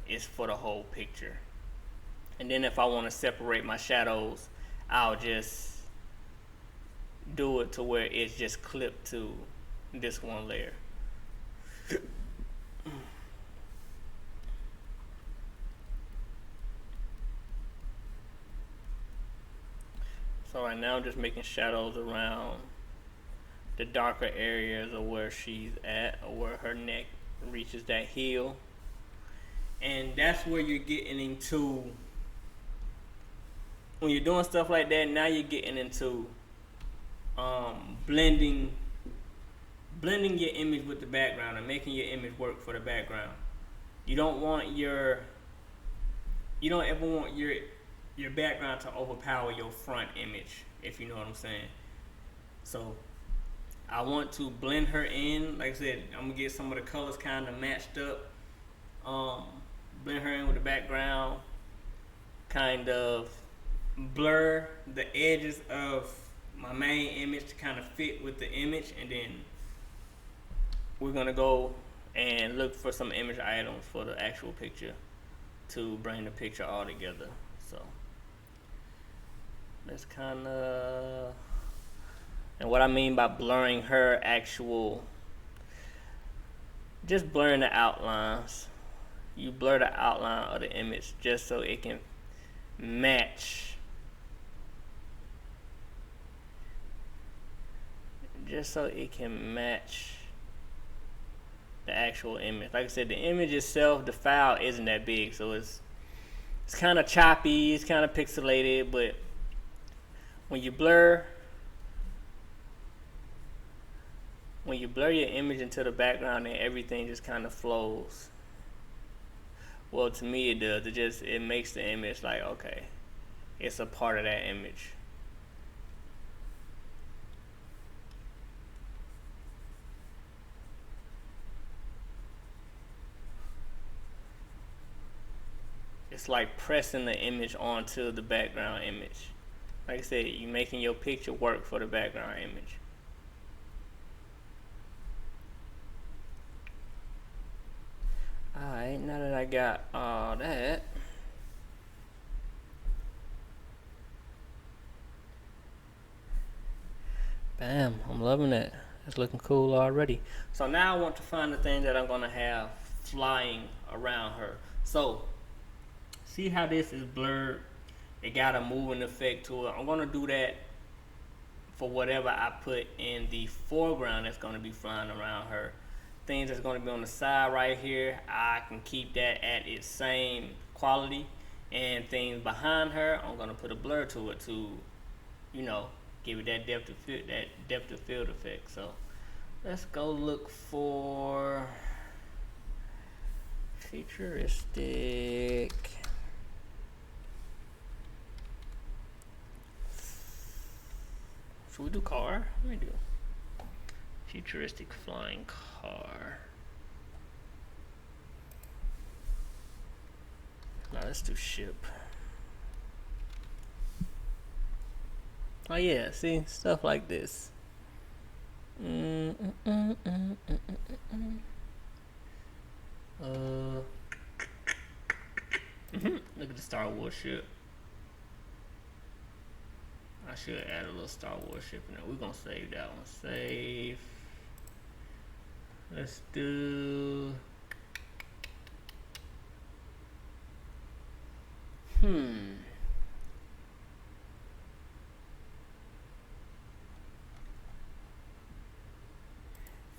it's for the whole picture. And then if I want to separate my shadows, I'll just do it to where it's just clipped to this one layer. So right now I'm just making shadows around the darker areas of where she's at, or where her neck reaches that heel. And that's where you're getting into, when you're doing stuff like that, now you're getting into blending your image with the background and making your image work for the background. You don't ever want your background to overpower your front image, if you know what I'm saying. So I want to blend her in. Like I said, I'm gonna get some of the colors kind of matched up. Blend her in with the background, kind of blur the edges of my main image to kind of fit with the image, and then we're gonna go and look for some image items for the actual picture to bring the picture all together. So let's kind of, and what I mean by blurring her actual, just blurring the outlines. You blur the outline of the image just so it can match, the actual image. Like I said, the image itself, the file isn't that big, so it's kind of choppy, it's kind of pixelated, but when you blur your image into the background, and everything just kind of flows. Well, to me it does. It makes the image like, okay, it's a part of that image. It's like pressing the image onto the background image. Like I said, you're making your picture work for the background image. Alright, now that I got all that, bam, I'm loving it. It's looking cool already. So now I want to find the thing that I'm gonna have flying around her. So see how this is blurred? It got a moving effect to it. I'm gonna do that for whatever I put in the foreground that's gonna be flying around her. Things that's going to be on the side right here, I can keep that at its same quality, and things behind her, I'm going to put a blur to it to, you know, give it that depth of field effect. So let's go look for futuristic. Should we do car? Let me do futuristic flying car. No, let's do ship. Oh yeah, see, stuff like this. Look at the Star Wars ship. I should add a little Star Wars ship in there. We're gonna save that one. Save. Let's do.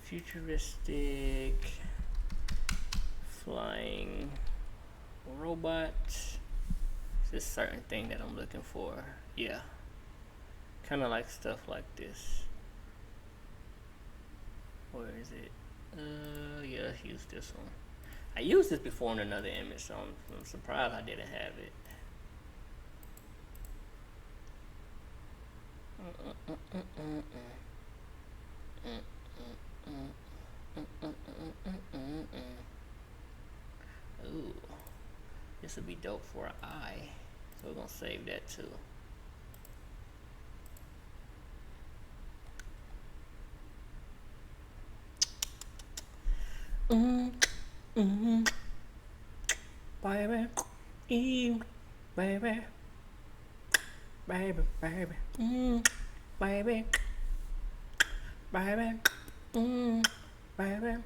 Futuristic flying robot. It's this certain thing that I'm looking for. Yeah. Kind of like stuff like this. Where is it? Yeah, let's use this one. I used this before in another image, so I'm surprised I didn't have it. Ooh, this would be dope for an eye. So we're gonna save that too. Baby, baby, baby, baby, baby, baby, baby, baby,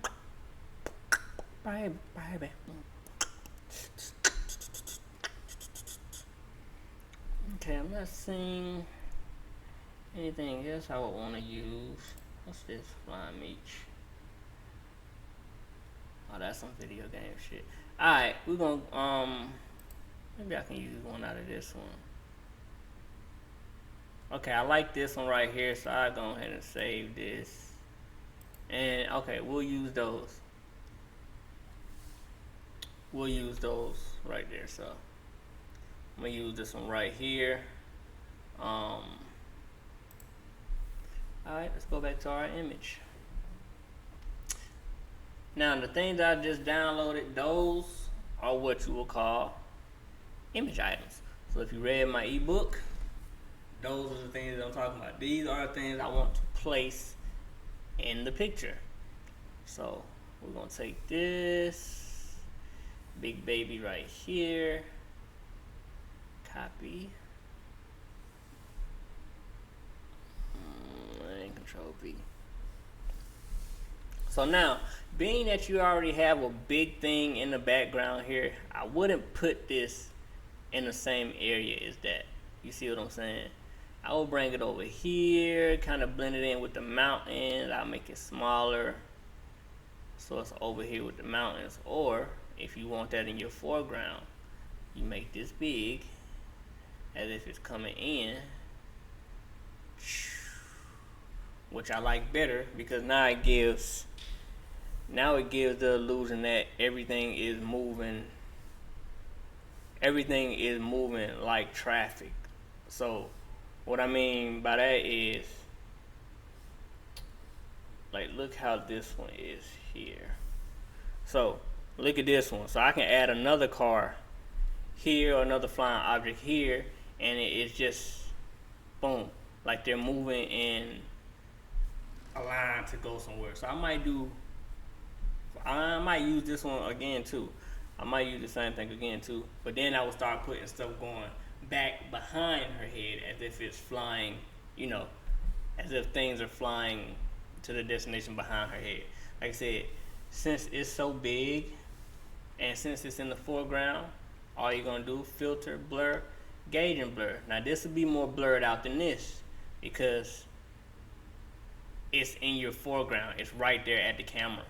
baby, baby. Okay, I'm not seeing anything else I would want to use. What's this? Flying Meech. Oh, that's some video game shit. Alright, we're gonna, maybe I can use one out of this one. Okay, I like this one right here, so I'll go ahead and save this. And, okay, we'll use those. We'll use those right there, so. I'm gonna use this one right here. Alright, let's go back to our image. Now, the things I just downloaded, those are what you will call image items. So if you read my ebook, those are the things that I'm talking about. These are the things I want to place in the picture. So we're gonna take this big baby right here, copy, and Control V. So now, being that you already have a big thing in the background here, I wouldn't put this in the same area as that. You see what I'm saying? I will bring it over here, kind of blend it in with the mountains. I'll make it smaller, so it's over here with the mountains. Or, if you want that in your foreground, you make this big, as if it's coming in. Which I like better, because now it gives the illusion that everything is moving like traffic. So what I mean by that is, like, look how this one is here. So look at this one. So I can add another car here or another flying object here, and it's just boom, like they're moving in a line to go somewhere. So I might use this one again too. I might use the same thing again too. But then I will start putting stuff going back behind her head, as if it's flying, you know, as if things are flying to the destination behind her head. Like I said, since it's so big and since it's in the foreground, all you're gonna do, filter, blur, gauge, and blur. Now this will be more blurred out than this, because it's in your foreground. It's right there at the camera.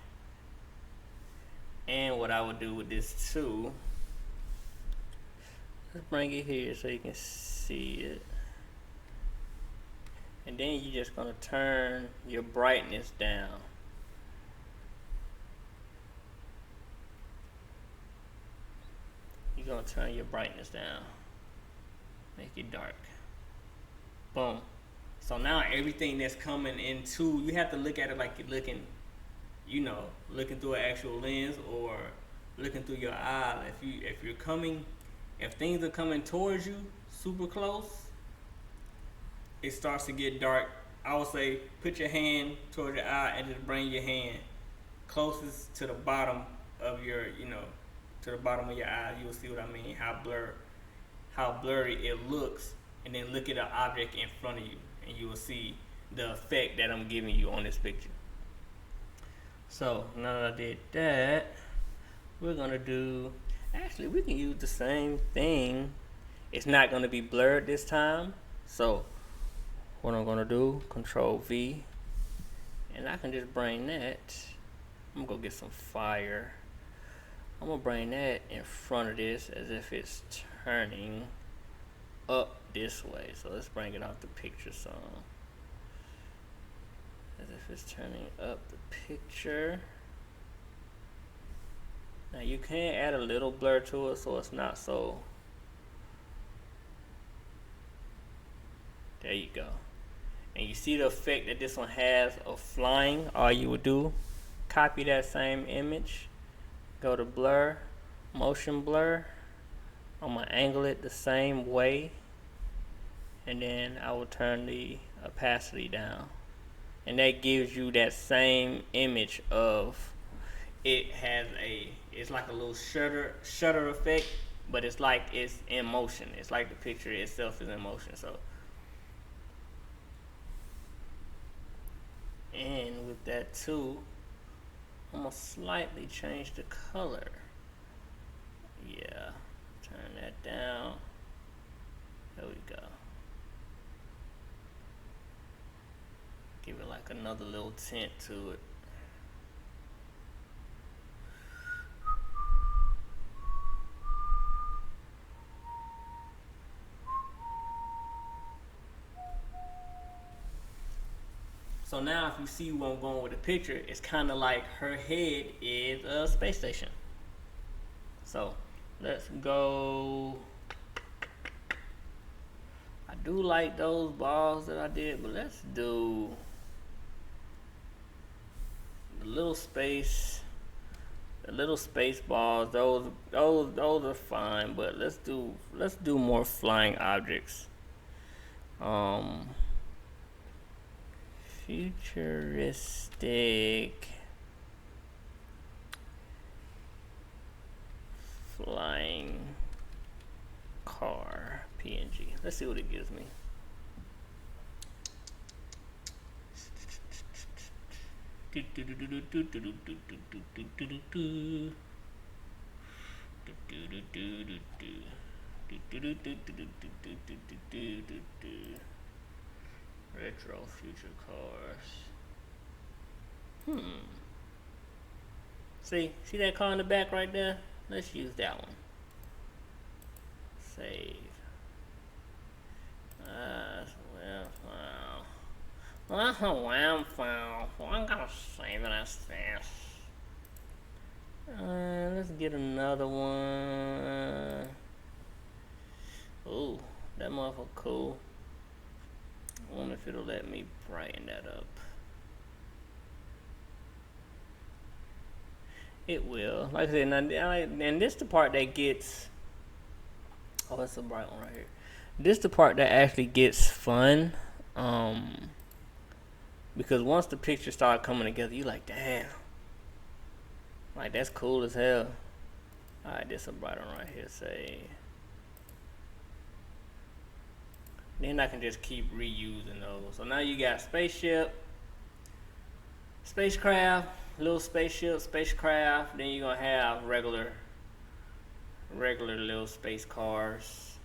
And what I would do with this too, let's bring it here so you can see it. And then you're just gonna turn your brightness down. You're gonna turn your brightness down. Make it dark. Boom. So now everything that's coming into, you have to look at it like you're looking, you know, looking through an actual lens or looking through your eye. If things are coming towards you super close, it starts to get dark. I would say put your hand towards your eye and just bring your hand closest to the bottom of your, you know, to the bottom of your eye, you'll see what I mean, how blurry it looks, and then look at an object in front of you, and you will see the effect that I'm giving you on this picture. So now that I did that, we're gonna do, actually we can use the same thing. It's not gonna be blurred this time. So what I'm gonna do, Control V, and I can just bring that, I'm gonna go get some fire. I'm gonna bring that in front of this as if it's turning up this way. So let's bring it off the picture some. As if it's turning up the picture. Now you can add a little blur to it so it's not so. There you go. And you see the effect that this one has of flying. All you would do, copy that same image, go to blur, motion blur. I'm gonna angle it the same way, and then I will turn the opacity down, and that gives you that same image of, it has a, it's like a little shutter effect, but it's like it's in motion. It's like the picture itself is in motion. So, and with that too, I'm gonna slightly change the color. Yeah, turn that down. There we go. Give it like another little tint to it. So now if you see where I'm going with the picture, it's kind of like her head is a space station. So let's go. I do like those balls that I did, but let's do the little space balls. Those are fine, but let's do more flying objects. Futuristic flying car PNG. Let's see what it gives me. Retro future cars. See that car in the back right there? Let's use that one. Save. I'm gonna save it as this. Let's get another one. Ooh, that motherfucker cool. I wonder if it'll let me brighten that up. It will. Like I said, and this the part that gets. Oh, it's a bright one right here. This the part that actually gets fun. Because once the pictures start coming together, you like, damn. Like, that's cool as hell. Alright, this a bright one right here. Say. Then I can just keep reusing those. So now you got spaceship, spacecraft, little spaceship, spacecraft. Then you're gonna have regular little space cars.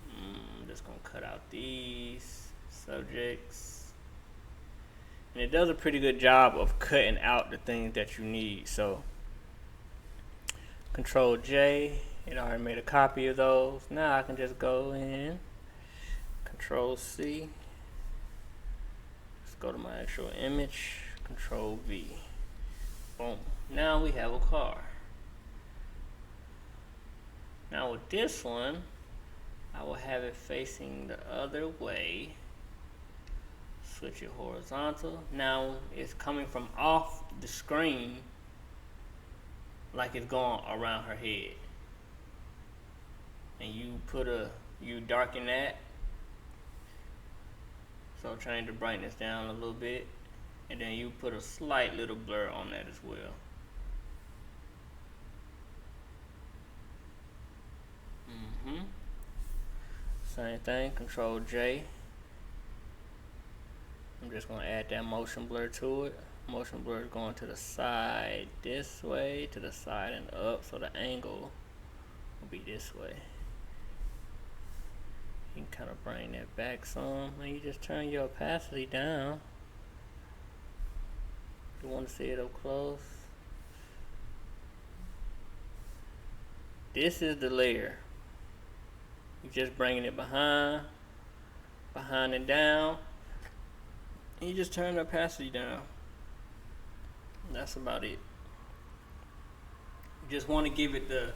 I'm just gonna cut out these subjects, and it does a pretty good job of cutting out the things that you need. So Control J. It already made a copy of those. Now I can just go in, Control C. Let's go to my actual image, Control V. Boom. Now we have a car. Now with this one, I will have it facing the other way. Switch it horizontal. Now it's coming from off the screen like it's going around her head. And you darken that. So change the brightness down a little bit, and then you put a slight little blur on that as well. Same thing, Control J. I'm just gonna add that motion blur to it. Motion blur is going to the side this way, to the side and up, so the angle will be this way. You can kind of bring that back some, and you just turn your opacity down. You want to see it up close. This is the layer. You're just bringing it behind and down, and you just turn the opacity down. And that's about it. You just want to give it the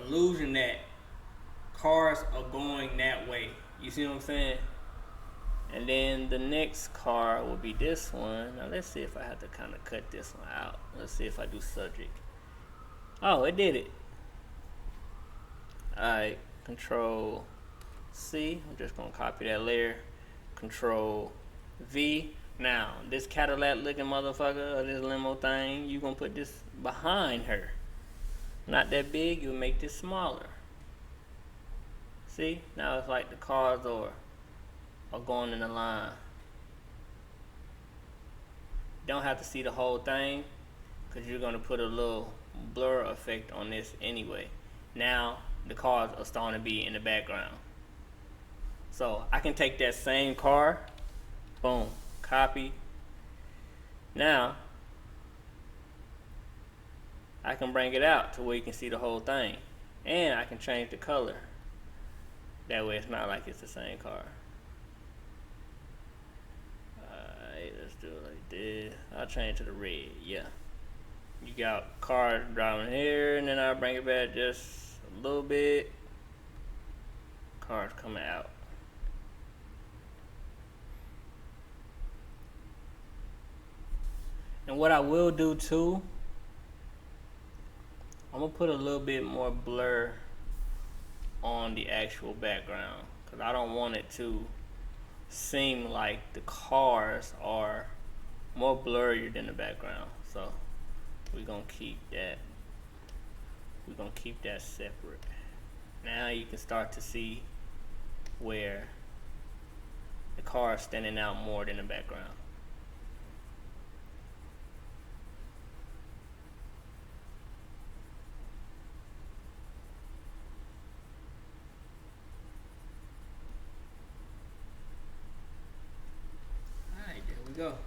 illusion that cars are going that way. You see what I'm saying? And then the next car will be this one. Now let's see if I have to kind of cut this one out. Let's see if I do subject. Oh, it did it. Alright, Control C. I'm just gonna copy that layer. Control V. Now, this Cadillac looking motherfucker, or this limo thing, you gonna put this behind her. Not that big, you make this smaller. See? Now it's like the cars are going in a line. Don't have to see the whole thing, because you're gonna put a little blur effect on this anyway. Now the cars are starting to be in the background. So I can take that same car, boom, copy. Now I can bring it out to where you can see the whole thing, and I can change the color. That way it's not like it's the same car. Alright, let's do it like this. I'll change to the red, yeah. You got car driving here, and then I'll bring it back just a little bit. Cars coming out. And what I will do too, I'm gonna put a little bit more blur on the actual background, because I don't want it to seem like the cars are more blurrier than the background. So we're gonna keep that. We're gonna keep that separate. Now you can start to see where the car is standing out more than the background. Alright, there we go.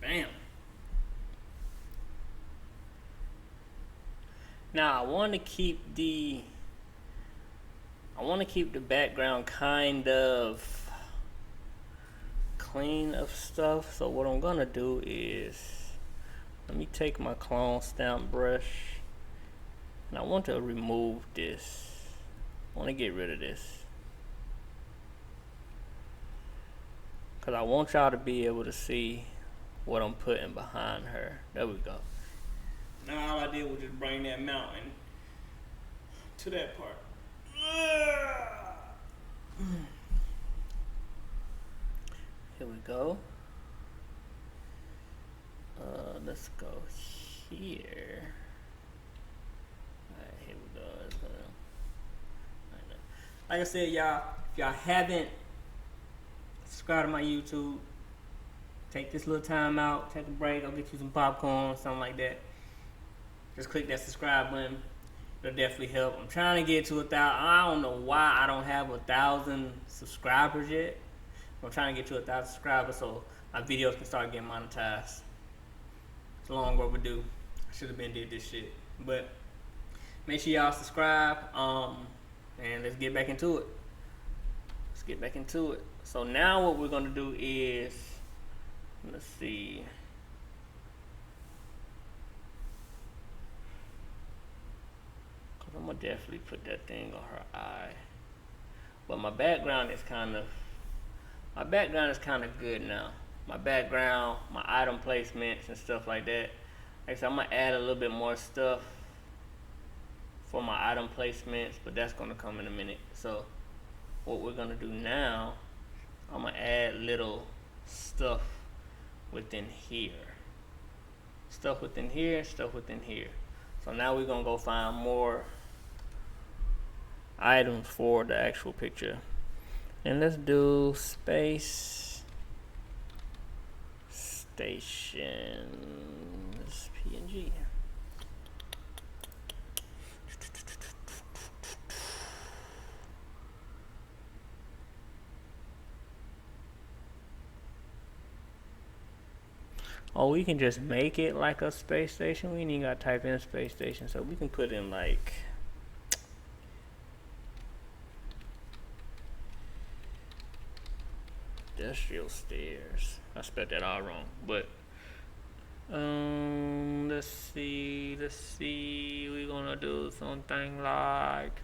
Bam. Now I want to keep the background kind of clean of stuff. So what I'm gonna do is, let me take my clone stamp brush, and I want to remove this. I want to get rid of this, because I want y'all to be able to see what I'm putting behind her. There we go. Now all I did was just bring that mountain to that part. Here we go. Let's go here. Alright, here we go. Like I said, y'all, if y'all haven't subscribed to my YouTube, take this little time out, take a break, go get you some popcorn, something like that. Just click that subscribe button. It'll definitely help. I'm trying to get to 1,000. I don't know why I don't have 1,000 subscribers yet. I'm trying to get to 1,000 subscribers so my videos can start getting monetized. It's long overdue. I should have been did this shit. But make sure y'all subscribe. And let's get back into it. Let's get back into it. So now what we're gonna do is, let's see. I'm gonna definitely put that thing on her eye. But my background is kind of good now. My background, my item placements and stuff like that. Like I said, I'm gonna add a little bit more stuff for my item placements, but that's gonna come in a minute. So what we're gonna do now, I'm gonna add little stuff within here. Stuff within here, stuff within here. So now we're gonna go find more items for the actual picture. And let's do space station PNG. Oh, we can just make it like a space station. We ain't even gotta type in space station, so we can put in like industrial stairs. I spelled that all wrong, but let's see. We're gonna do something like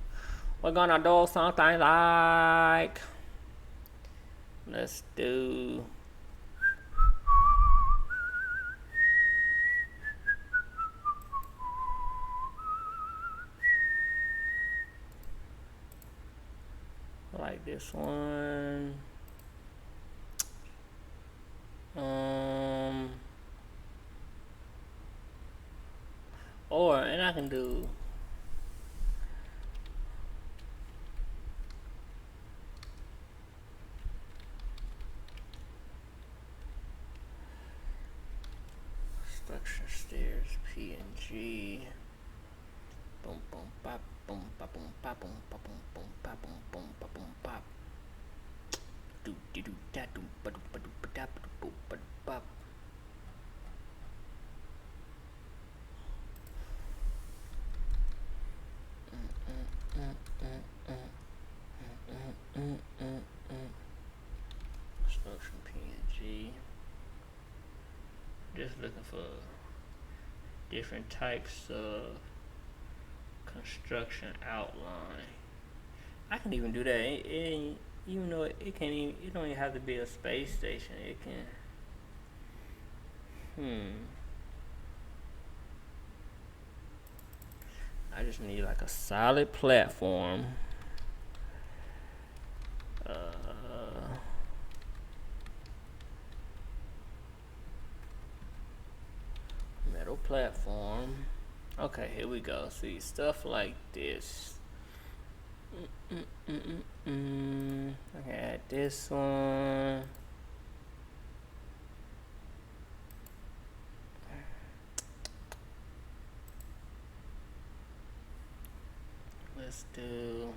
let's do like this one. And I can do structure stairs PNG. Boom boom pop boom pop boom pop boom pop boom boom pop boom boom pop boom pop. Do do do da do ba do ba do ba da ba do boom ba do pop. Construction PNG. Just looking for different types of construction outline. I can even do that. Even though it can't even, it don't even have to be a space station. It can. I just need like a solid platform. Metal platform. Okay, here we go. See, stuff like this. Okay, add this one. Let's do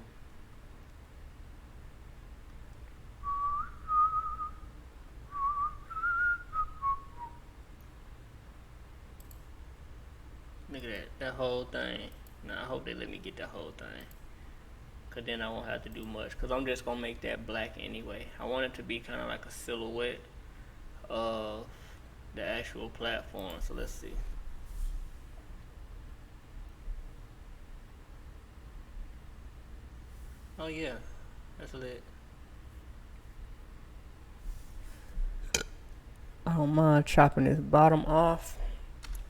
look at that whole thing. Now I hope they let me get that whole thing, cause then I won't have to do much, cause I'm just gonna make that black anyway. I want it to be kind of like a silhouette of the actual platform. So let's see. Oh yeah, that's lit. I don't mind chopping this bottom off.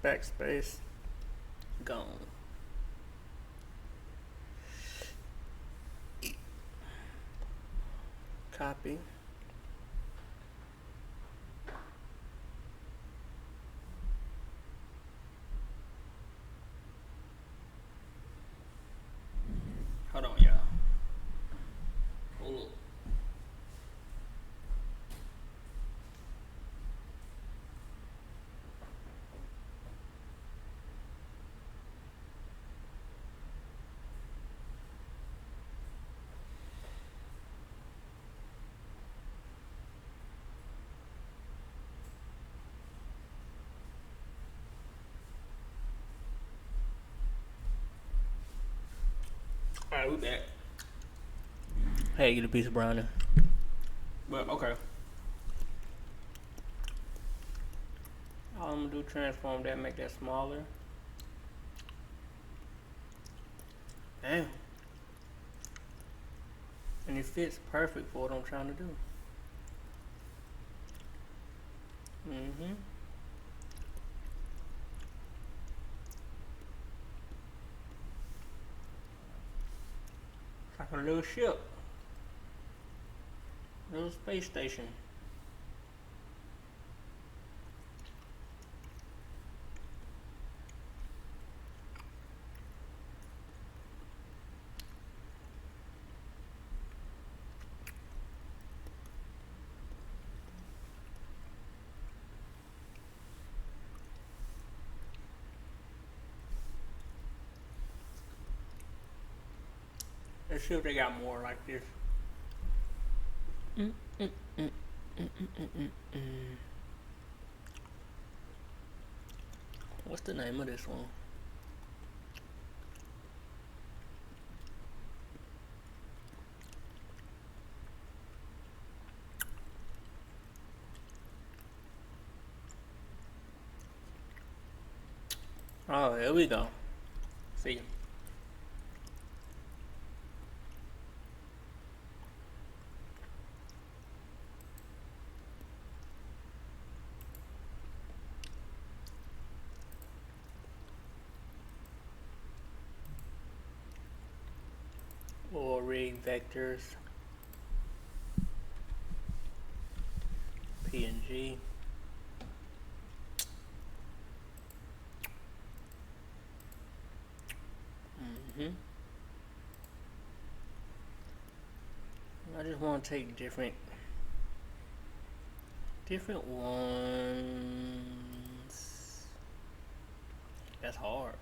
Backspace. Gone. Copy. Hold on, y'all. Hold up. Alright, we back. Hey, get a piece of brownie. But okay. All I'm gonna do, transform that, make that smaller. Damn. And it fits perfect for what I'm trying to do. It's like a little ship. Little space station. Let's see if they got more like this. What's the name of this one? Oh, here we go. See. Or rig vectors. PNG. I just want to take different ones. That's hard.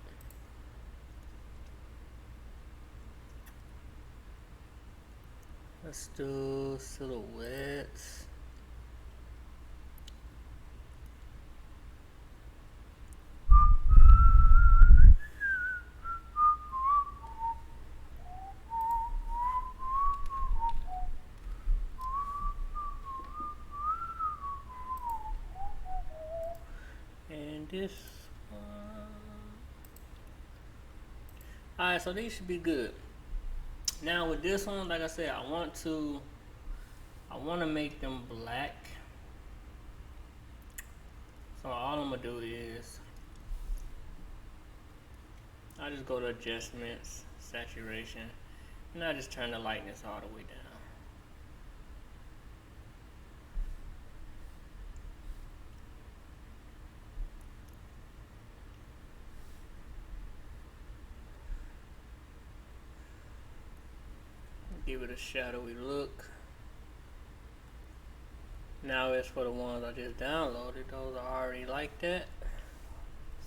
Let's do silhouettes. And this one. Alright, so these should be good. Now with this one, like I said, I want to make them black. So all I'm gonna do is I just go to adjustments, saturation, and I just turn the lightness all the way down. Give it a shadowy look. Now as for the ones I just downloaded, those are already like that.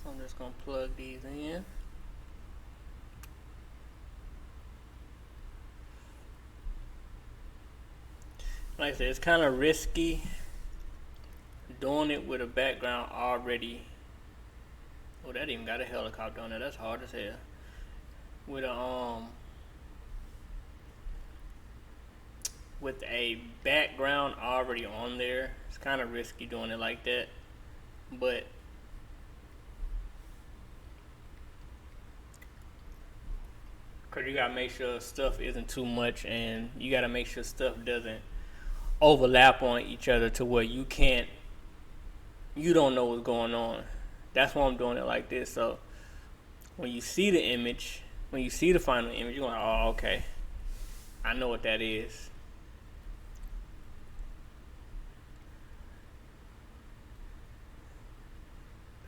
So I'm just gonna plug these in. Like I said, it's kind of risky doing it with a background already. Oh, that even got a helicopter on there. That's hard as hell. With a background already on there, it's kind of risky doing it like that. But because you gotta make sure stuff isn't too much, and you gotta make sure stuff doesn't overlap on each other to where you don't know what's going on. That's why I'm doing it like this. So when you see the image, when you see the final image, you're going, oh, okay, I know what that is.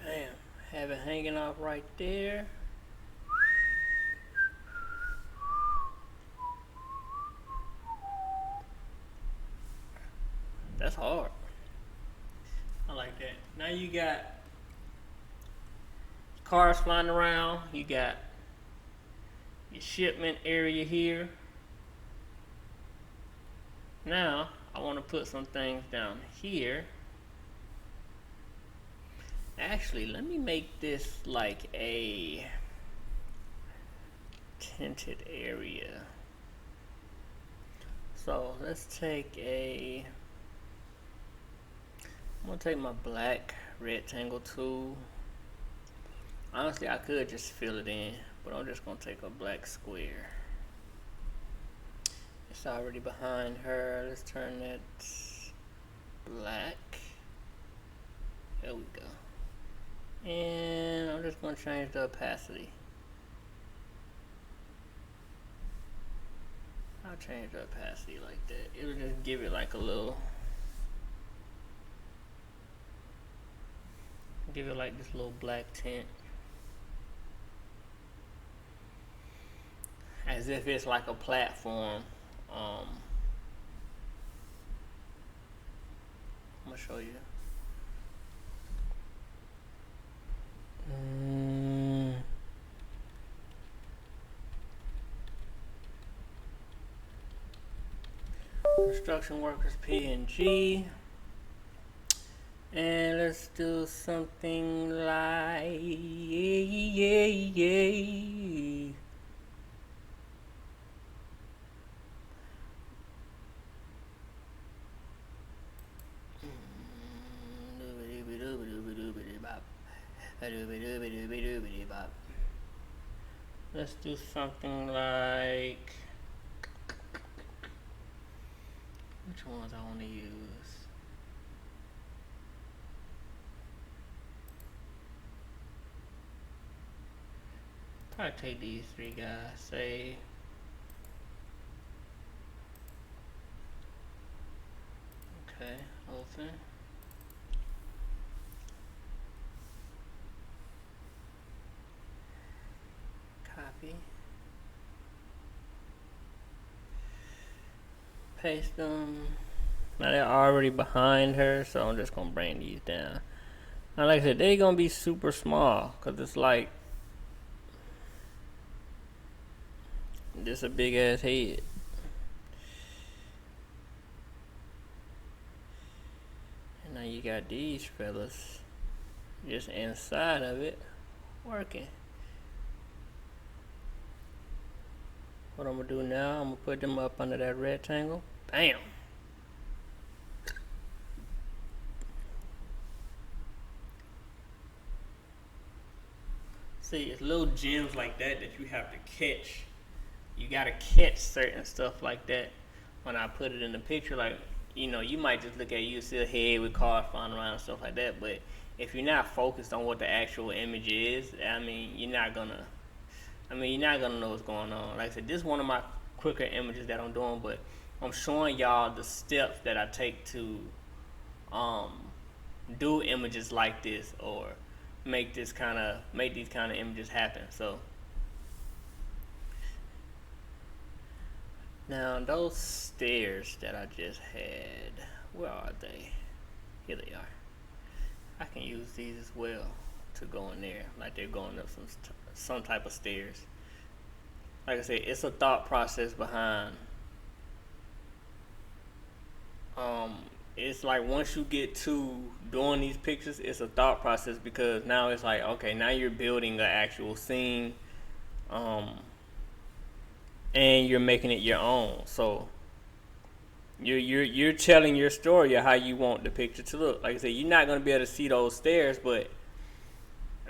Bam, have it hanging off right there. That's hard. I like that. Now you got cars flying around. You got your shipment area here. Now I want to put some things down here. Actually, let me make this like a tinted area. So let's take I'm gonna take my black rectangle tool. Honestly, I could just fill it in, but I'm just gonna take a black square. It's already behind her. Let's turn that black. There we go. And I'm just gonna change the opacity. I'll change the opacity like that. It'll just give it like a little, give it like this little black tint. As if it's like a platform. I'm gonna show you. construction workers PNG. And let's do something like let's do something like, which ones I want to use? Probably take these three guys, say okay, open. Copy. Paste them. Now they're already behind her, so I'm just gonna bring these down. Now like I said, they're gonna be super small, cause it's like just a big ass head. And now you got these fellas just inside of it working. What I'm gonna do now, I'm gonna put them up under that rectangle. Bam! See, it's little gems like that that you have to catch. You gotta catch certain stuff like that when I put it in the picture. Like, you know, you might just look at it, you see a head with cars flying around and stuff like that, but if you're not focused on what the actual image is, I mean, you're not gonna know what's going on. Like I said, this is one of my quicker images that I'm doing, but I'm showing y'all the steps that I take to do images like this, or make these kind of images happen. So now those stairs that I just had, where are they? Here they are. I can use these as well to go in there, like they're going up some type of stairs. Like I said, it's a thought process behind. It's like once you get to doing these pictures, it's a thought process, because now it's like, okay, now you're building an actual scene, and you're making it your own. So you're telling your story of how you want the picture to look. Like I said, you're not gonna be able to see those stairs, but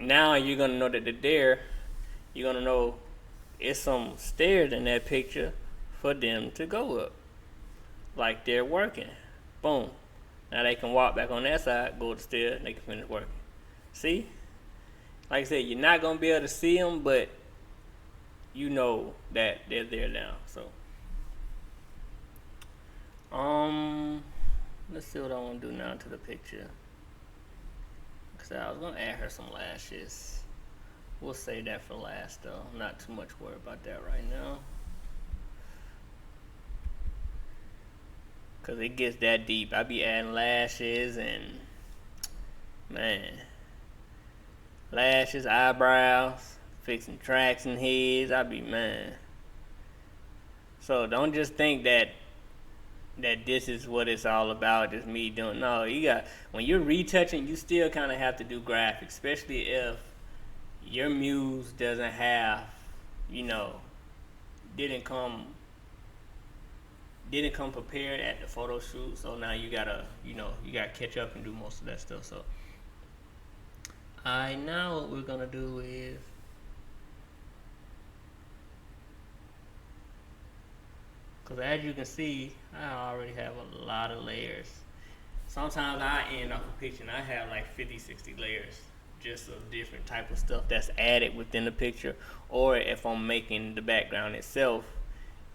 now you're gonna know that they're there. You're gonna know it's some stairs in that picture for them to go up, like they're working. Boom. Now they can walk back on that side, go to the stairs, and they can finish working. See? Like I said, you're not gonna be able to see them, but you know that they're there now. So let's see what I want to do now to the picture. Cause I was gonna add her some lashes. We'll save that for last though. Not too much worry about that right now, cause it gets that deep. I be adding lashes and, man, lashes, eyebrows, fixing tracks and heads. I be, man. So don't just think that this is what it's all about, just me doing. No, you got, when you're retouching, you still kind of have to do graphics, especially if your muse doesn't have, you know, didn't come prepared at the photo shoot. So now you gotta, you gotta catch up and do most of that stuff. So now what we're gonna do is, because as you can see, I already have a lot of layers. Sometimes I end off a picture and I have like 50, 60 layers just of different type of stuff that's added within the picture. Or if I'm making the background itself,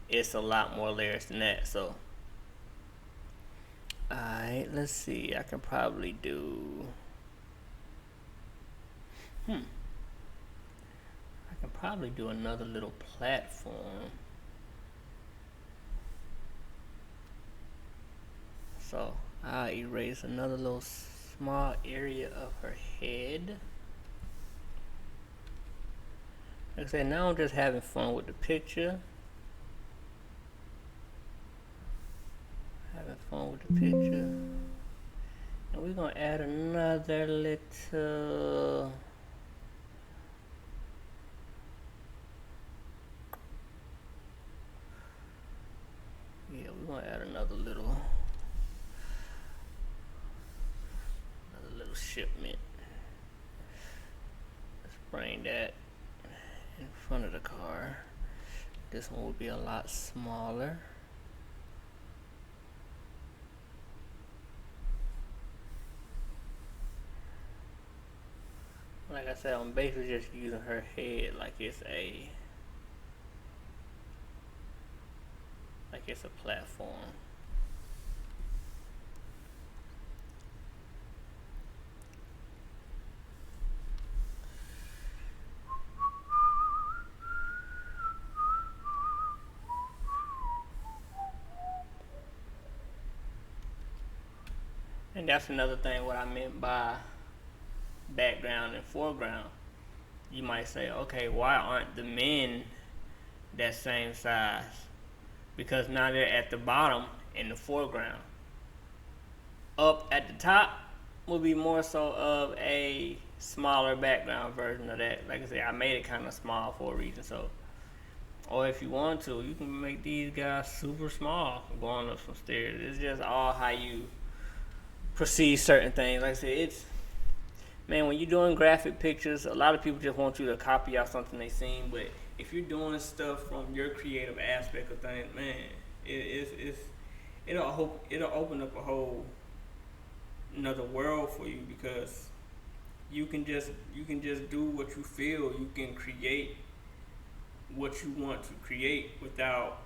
it's a lot more layers than that. So alright, let's see. I can probably do I can probably do another little platform. So I'll erase another little small area of her head. Like I said, now I'm just having fun with the picture. fun with the picture. And we're gonna add another little we're gonna add another little shipment. Let's bring that in front of the car. This one will be a lot smaller. Like I said, I'm basically just using her head like it's a platform. And that's another thing what I meant by background and foreground. You might say, okay, why aren't the men that same size? Because now they're at the bottom in the foreground. Up at the top will be more so of a smaller background version of that. Like I said, I made it kind of small for a reason. So, or if you want to, you can make these guys super small going up some stairs. It's just all how you perceive certain things. Like I said, man, when you're doing graphic pictures, a lot of people just want you to copy out something they seen. But if you're doing stuff from your creative aspect of things, man, it'll open up a whole another world for you, because you can just do what you feel. You can create what you want to create without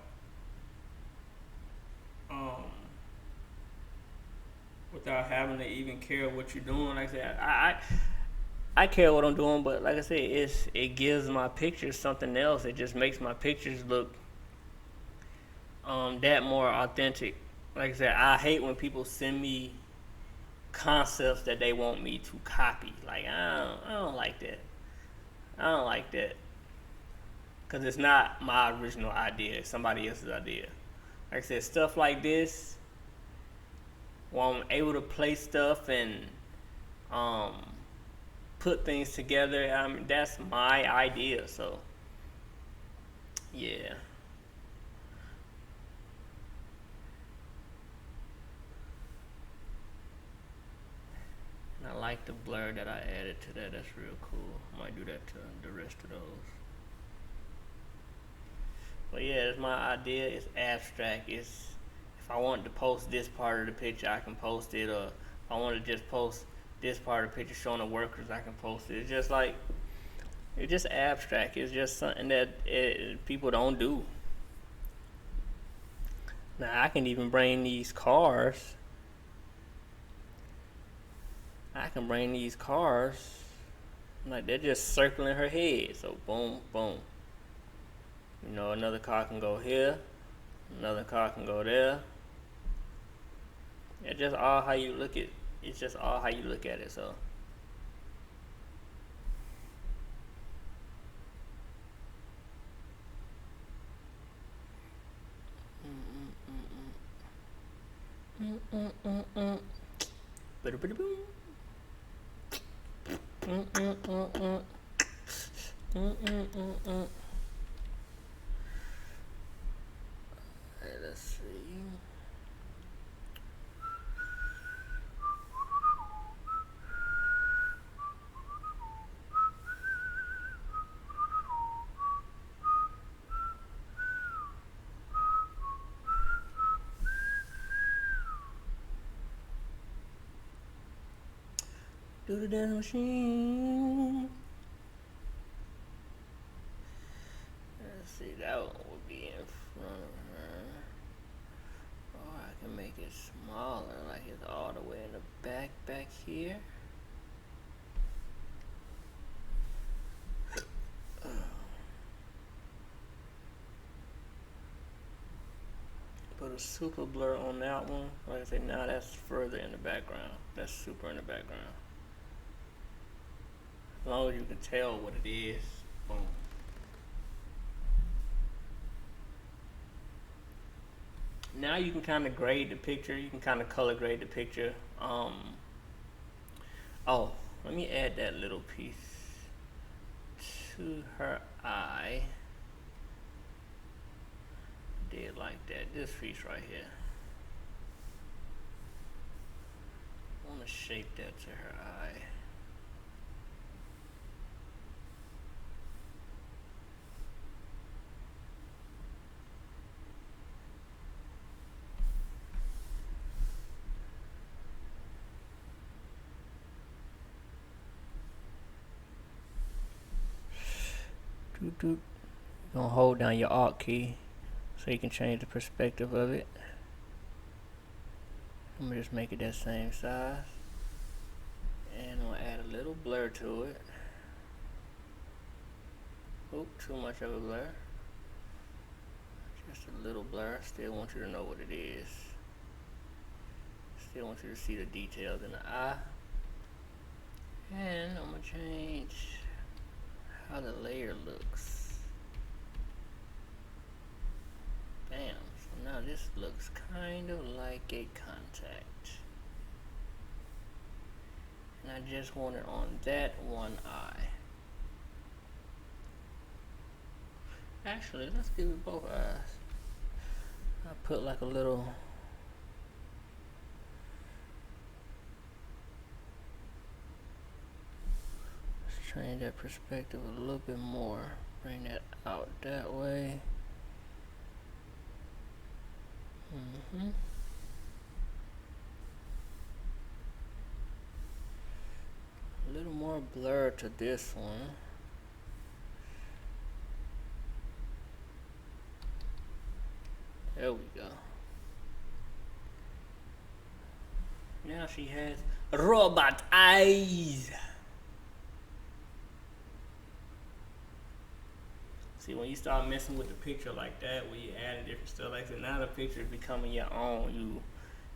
having to even care what you're doing. Like I said, I care what I'm doing, but like I said, it gives my pictures something else. It just makes my pictures look that more authentic. Like I said, I hate when people send me concepts that they want me to copy. Like I don't like that. I don't like that, because it's not my original idea. It's somebody else's idea. Like I said, stuff like this, where I'm able to play stuff and put things together, that's my idea. So yeah. And I like the blur that I added to that. That's real cool. I might do that to the rest of those. But yeah, that's my idea. It's abstract. It's, if I want to post this part of the picture, I can post it. Or if I want to just post this part of the picture showing the workers, I can post it. It's just like, it's just abstract. It's just something that people don't do. Now I can even bring these cars. Like they're just circling her head. So boom, boom. You know, another car can go here. Another car can go there. It's just all how you look at. It's just all how you look at it. So. Let's see. Do the dance machine. Let's see, that one would be in front of her. Or I can make it smaller, like it's all the way in the back here. Put a super blur on that one. Like I say, now that's further in the background. That's super in the background. As long as you can tell what it is, boom. Now you can kind of grade the picture. You can kind of color grade the picture. Oh, let me add that little piece to her eye. Did like that. This piece right here. I want to shape that to her eye. You're gonna hold down your Alt key so you can change the perspective of it. I'm gonna just make it that same size, and I'm gonna add a little blur to it. Oh, too much of a blur. Just a little blur. Still want you to know what it is. Still want you to see the details in the eye. And I'm gonna change how the layer looks. Bam. So now this looks kind of like a contact. And I just want it on that one eye. Actually, let's give it both eyes. I put like a little change that perspective a little bit more. Bring that out that way. A little more blur to this one. There we go. Now she has robot eyes. See, when you start messing with the picture like that, when you add different stuff like that, now the picture is becoming your own.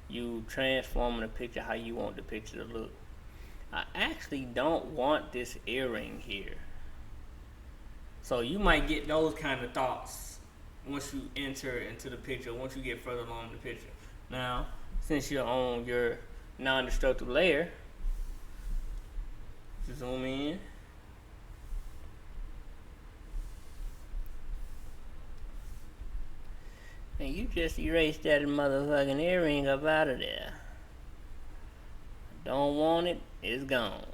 You transforming the picture how you want the picture to look. I actually don't want this earring here. So you might get those kind of thoughts once you enter into the picture, once you get further along in the picture. Now, since you're on your non-destructive layer, zoom in. And you just erase that motherfucking earring up out of there. Don't want it, it's gone.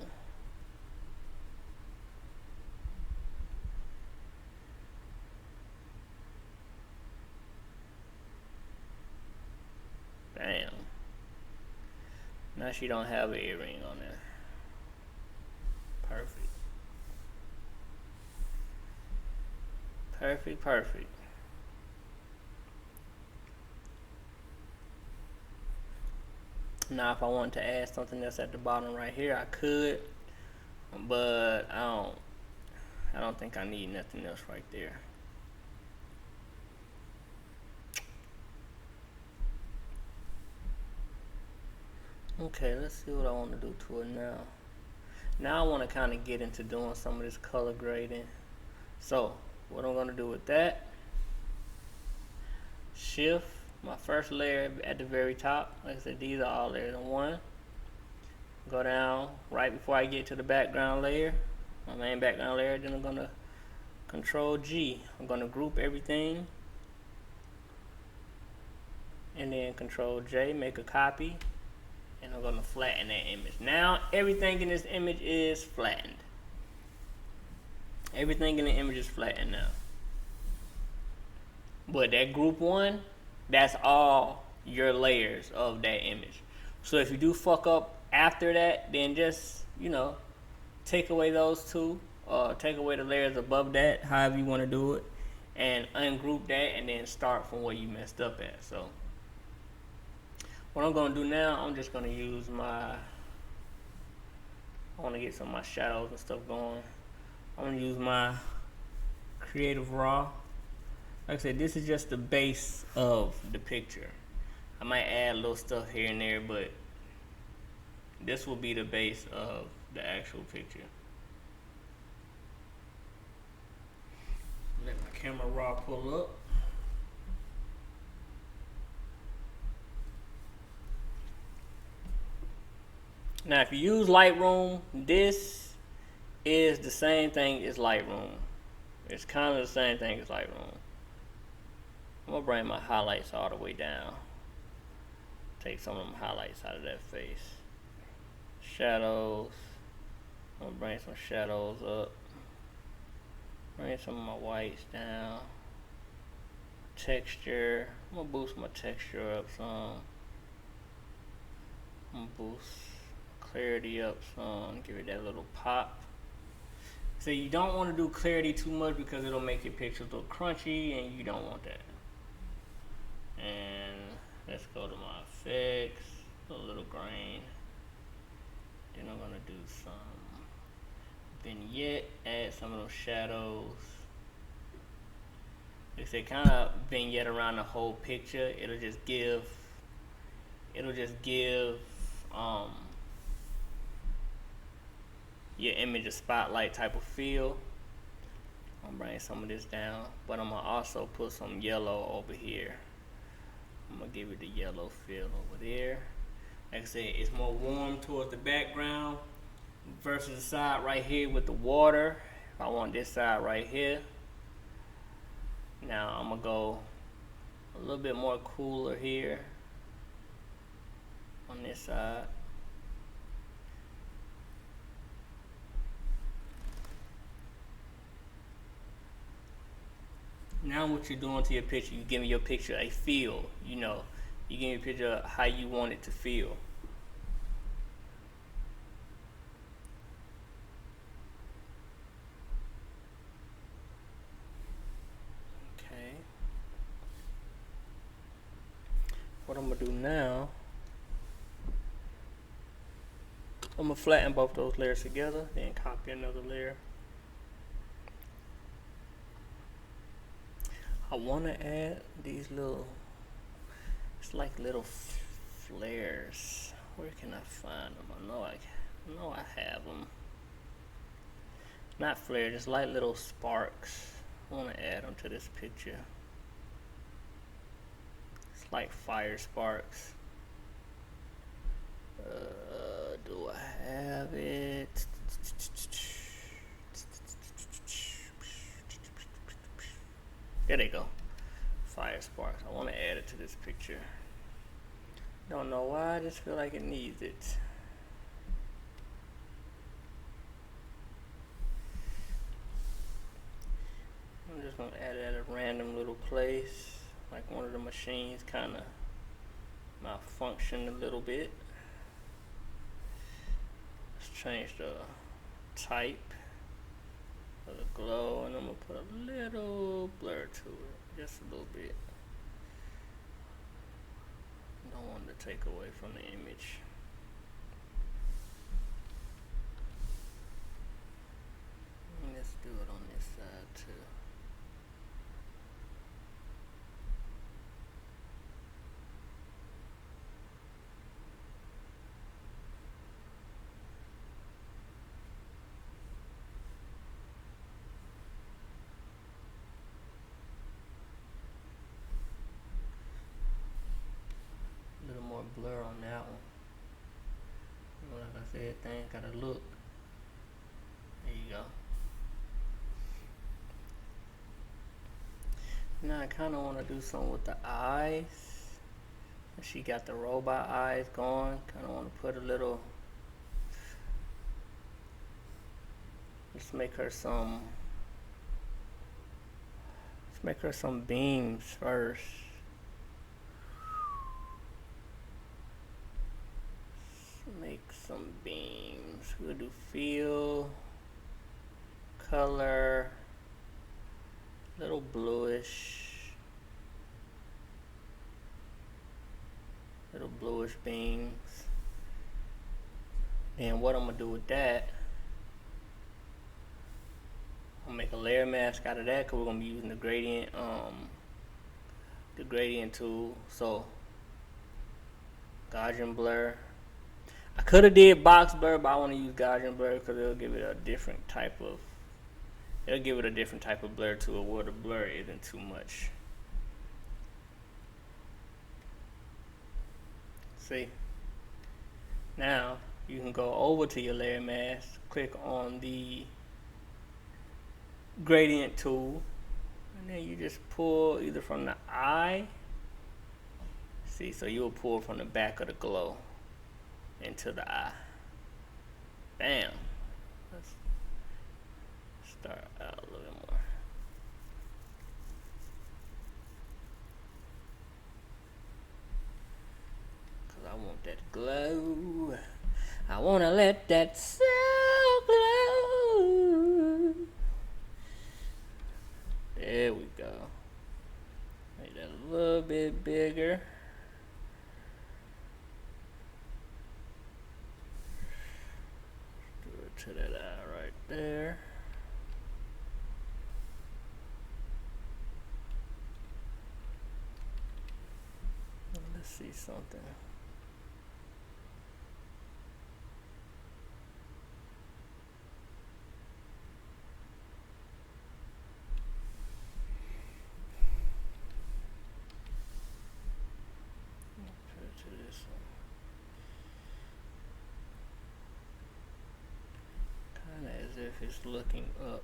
Bam. Now she don't have an earring on there. Perfect. Perfect, perfect. Now if I wanted to add something else at the bottom right here, I could, but I don't think I need nothing else right there. Okay, let's see what I want to do to it now. Now I want to kind of get into doing some of this color grading. So what I'm going to do with that, shift my first layer at the very top. Like I said, these are all layers in one. Go down right before I get to the background layer, my main background layer. Then I'm going to Control G. I'm going to group everything. And then Control J, make a copy. And I'm going to flatten that image. Now everything in this image is flattened. Everything in the image is flattened now. But that group one, that's all your layers of that image. So if you do fuck up after that, then just, take away those two, or take away the layers above that, however you want to do it, and ungroup that, and then start from where you messed up at. So what I'm going to do now, I'm just going to use I want to get some of my shadows and stuff going. I'm going to use my Creative Raw. Like I said, this is just the base of the picture. I might add a little stuff here and there, but this will be the base of the actual picture. Let my camera raw pull up. Now, if you use Lightroom, this is the same thing as Lightroom. It's kind of the same thing as Lightroom. I'm gonna bring my highlights all the way down. Take some of them highlights out of that face. Shadows. I'm gonna bring some shadows up. Bring some of my whites down. Texture. I'm gonna boost my texture up some. I'm gonna boost clarity up some. Give it that little pop. So you don't want to do clarity too much because it'll make your pictures look crunchy, and you don't want that. And let's go to my effects, a little grain. Then I'm gonna do some vignette, add some of those shadows. If they kind of vignette around the whole picture, it'll just give your image a spotlight type of feel. I'm gonna bring some of this down, but I'm gonna also put some yellow over here. I'm gonna give it the yellow feel over there. Like I said, it's more warm towards the background versus the side right here with the water. I want this side right here. Now I'm gonna go a little bit more cooler here on this side. Now what you're doing to your picture, you're giving your picture a feel, you know. You give your picture how you want it to feel. Okay. What I'm gonna do now, I'm gonna flatten both those layers together, then copy another layer. I want to add these little, it's like little flares. Where can I find them? I know I have them. Not flares, just like little sparks. I want to add them to this picture. It's like fire sparks. Do I have it? There they go. Fire sparks. I want to add it to this picture. Don't know why, I just feel like it needs it. I'm just going to add it at a random little place. Like one of the machines kind of malfunctioned a little bit. Let's change the type of the glow, and I'm gonna put a little blur to it, just a little bit. Don't want to take away from the image. And let's do it on this side too. More blur on that one. Like I said, things gotta look. There you go. Now I kinda wanna do something with the eyes. She got the robot eyes going. Kinda wanna put a little, let's make her some beams first. Make some beams. We'll do feel, color, little bluish beams. And what I'm gonna do with that, I'll make a layer mask out of that because we're gonna be using the gradient tool. So Gaussian blur. I could have did box blur, but I want to use Gaussian blur because it'll give it a different type of blur to it where the blur isn't too much. See? Now you can go over to your layer mask, click on the gradient tool, and then you just pull either from the eye. See, so you'll pull from the back of the glow into the eye. Bam. Let's start out a little more. Cause I want that glow. I wanna let that soul glow. There we go. Make that a little bit bigger. Do it to that eye right there. Let's see something. As if it's looking up.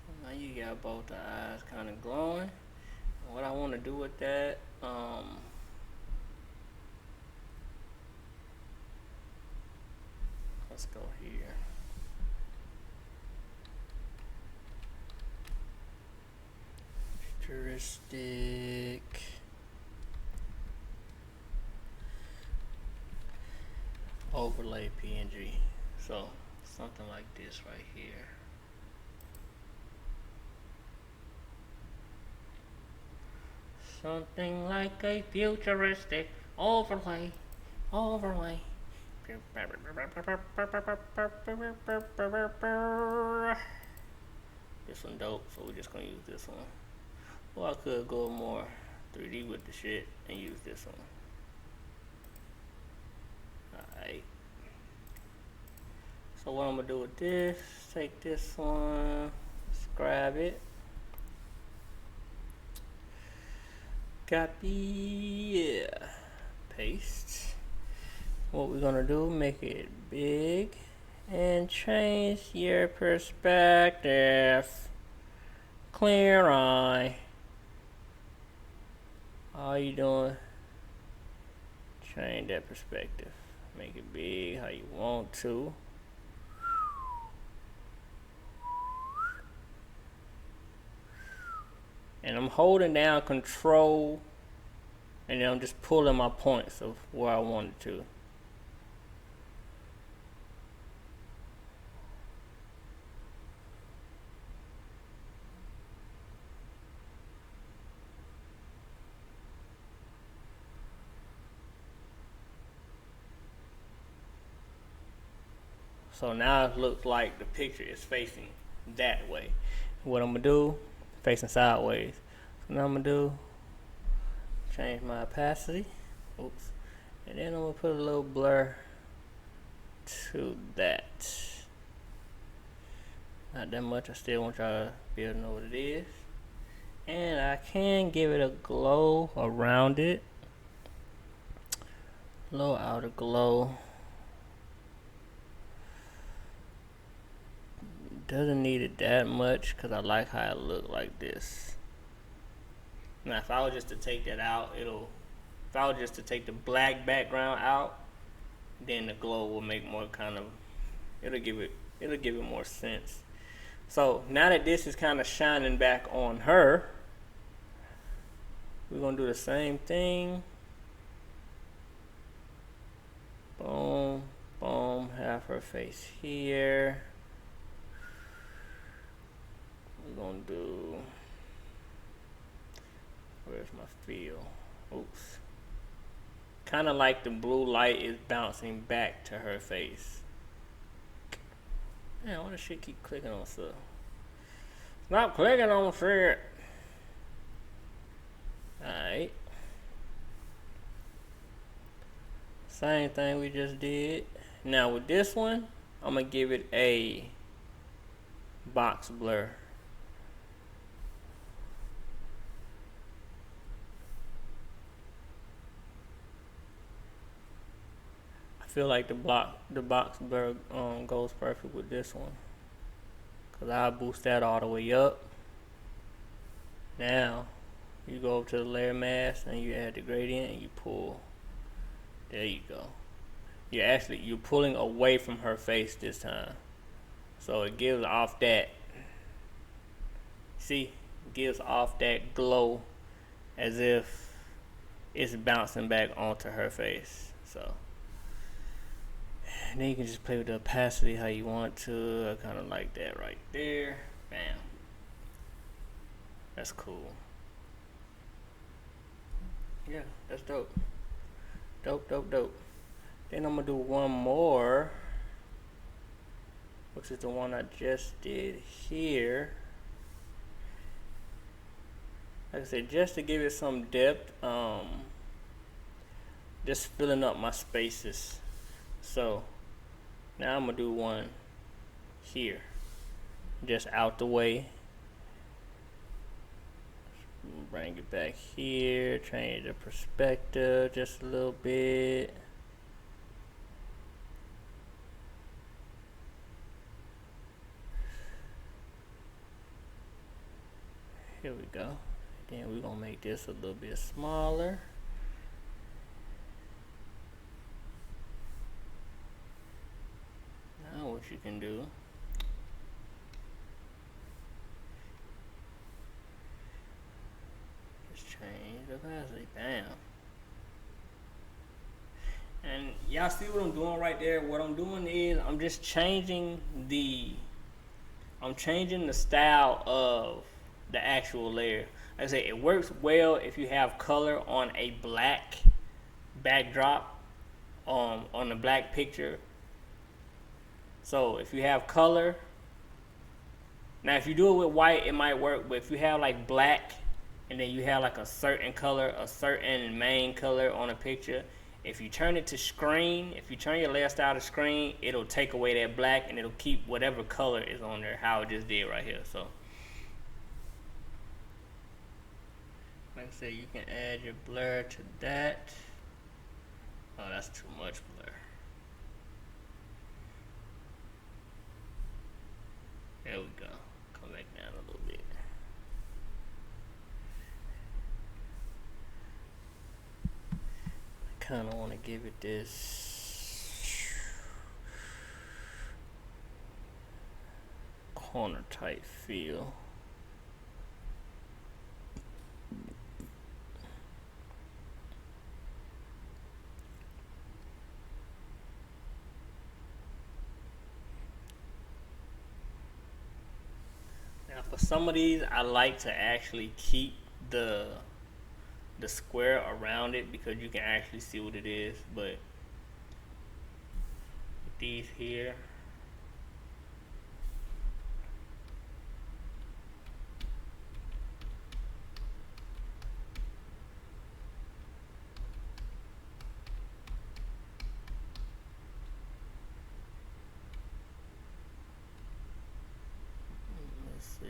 So now you got both the eyes kind of glowing. And what I want to do with that, let's go here. Futuristic. Overlay PNG. So something like this right here. Something like a futuristic overlay. This one dope, so we're just gonna use this one. Or I could go more 3D with the shit and use this one. Alright. So what I'm gonna do with this, take this one, grab it. Copy, yeah. Paste. What we're gonna do, make it big and change your perspective. Clear eye. All you doing, change that perspective. Make it big how you want to. And I'm holding down control and then I'm just pulling my points of where I want it to. So now it looks like the picture is facing that way. What I'm gonna do, facing sideways. So now I'm gonna do, change my opacity. Oops. And then I'm gonna put a little blur to that. Not that much, I still want y'all to be able to know what it is. And I can give it a glow around it. A little outer glow. Doesn't need it that much because I like how it look like this. Now if I was just to take that out, if I was just to take the black background out, then the glow will make more kind of, it'll give it more sense. So now that this is kind of shining back on her, we're gonna do the same thing. Boom, boom, have her face here. We're gonna do, where's my feel? Oops. Kind of like the blue light is bouncing back to her face. Man, why does shit keep clicking on stuff? Stop clicking on shit. Alright. Same thing we just did. Now with this one, I'm gonna give it a box blur. feel like the Boxberg goes perfect with this one, cause I'll boost that all the way up. Now you go up to the layer mask and you add the gradient and you pull. There you go. You're pulling away from her face this time, so it gives off that. See, gives off that glow as if it's bouncing back onto her face. So, and then you can just play with the opacity how you want to. I kind of like that right there. Bam. That's cool. Yeah, that's dope. Dope. Then I'm gonna do one more, which is the one I just did here. Like I said, just to give it some depth, just filling up my spaces. So now I'm gonna do one here, just out the way. Bring it back here, change the perspective just a little bit. Here we go. Then we're gonna make this a little bit smaller. Now what you can do, just change the opacity. Bam. And y'all see what I'm doing right there? What I'm doing is I'm just changing the style of the actual layer. Like I say, it works well if you have color on a black backdrop, on a black picture. So if you have color, now if you do it with white, it might work. But if you have like black, and then you have like a certain color, a certain main color on a picture, if you turn it to screen, if you turn your layer style to screen, it'll take away that black and it'll keep whatever color is on there, how it just did right here. So like I said, you can add your blur to that. Oh, that's too much blur. There we go. Come back down a little bit. I kind of want to give it this corner type feel. Now for some of these, I like to actually keep the square around it because you can actually see what it is. But with these here, let's see.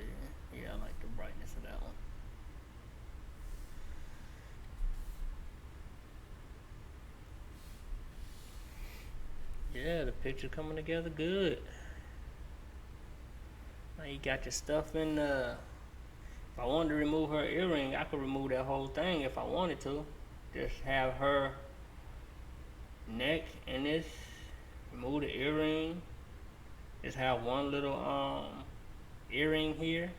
Yeah, I like the brightness of that one. Yeah, the picture coming together good. Now you got your stuff in the, if I wanted to remove her earring, I could remove that whole thing if I wanted to. Just have her neck in this, remove the earring, just have one little earring here.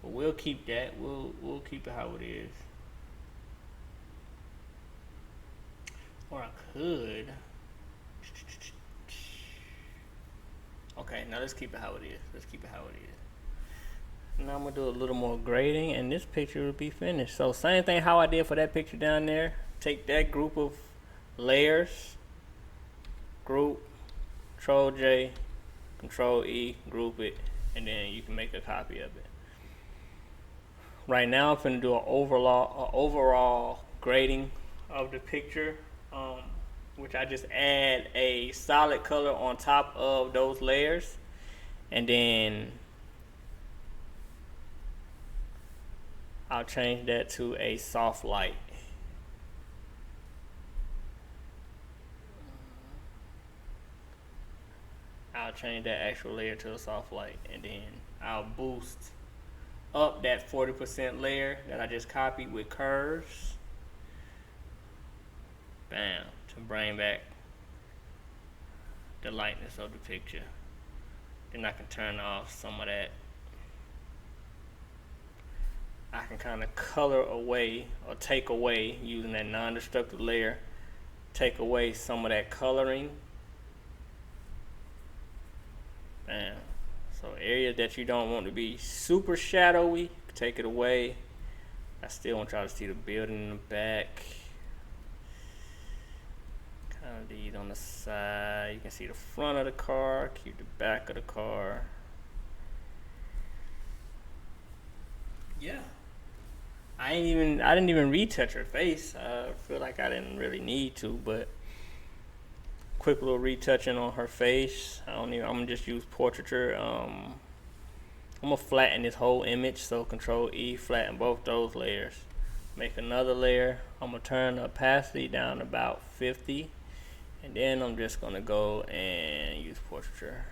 But we'll keep that, we'll keep it how it is. Or I could, okay, now let's keep it how it is. Now I'm gonna do a little more grading and this picture will be finished. So same thing how I did for that picture down there. Take that group of layers, group, Control J, Control E, group it, and then you can make a copy of it. Right now I'm gonna do an overall grading of the picture, which I just add a solid color on top of those layers, and then I'll change that to a soft light. change that actual layer to a soft white, and then I'll boost up that 40% layer that I just copied with curves. Bam, to bring back the lightness of the picture. Then I can turn off some of that. I can kind of color away or take away using that non-destructive layer, take away some of that coloring. Bam. So areas that you don't want to be super shadowy, take it away. I still want y'all to see the building in the back. Kind of these on the side. You can see the front of the car, keep the back of the car. Yeah. I didn't even retouch her face. I feel like I didn't really need to, but quick little retouching on her face. I'm gonna just use portraiture. I'm gonna flatten this whole image, so Control E, flatten both those layers. Make another layer. I'm gonna turn the opacity down to about 50, and then I'm just gonna go and use portraiture.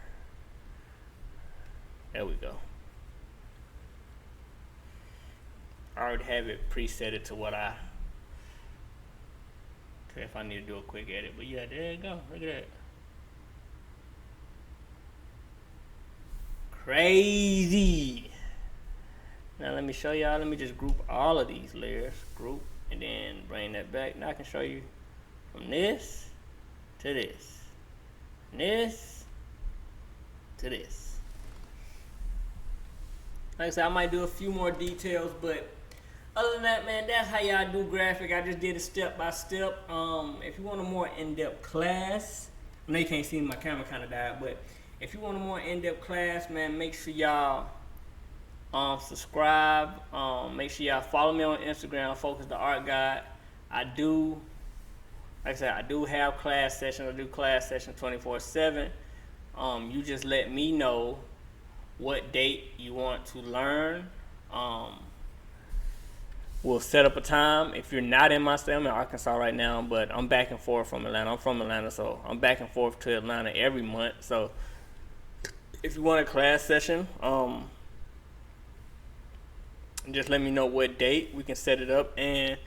There we go. I already have it preset to what I, if I need to do a quick edit, but yeah, there you go. Look at that. Crazy. Now let me show y'all. Let me just group all of these layers. Group and then bring that back. Now I can show you from this to this. This to this. Like I said, I might do a few more details, but other than that, man, that's how y'all do graphic. I just did it step by step. If you want a more in-depth class, I know you can't see my camera kind of died, but if you want a more in-depth class, man, make sure y'all subscribe. Make sure y'all follow me on Instagram, Focus the Art Guide. Like I said, I do have class sessions. I do class sessions 24/7. You just let me know what date you want to learn. We'll set up a time. If you're not in my state, I'm in Arkansas right now, but I'm back and forth from Atlanta. I'm from Atlanta, so I'm back and forth to Atlanta every month. So if you want a class session, just let me know what date. We can set it up, and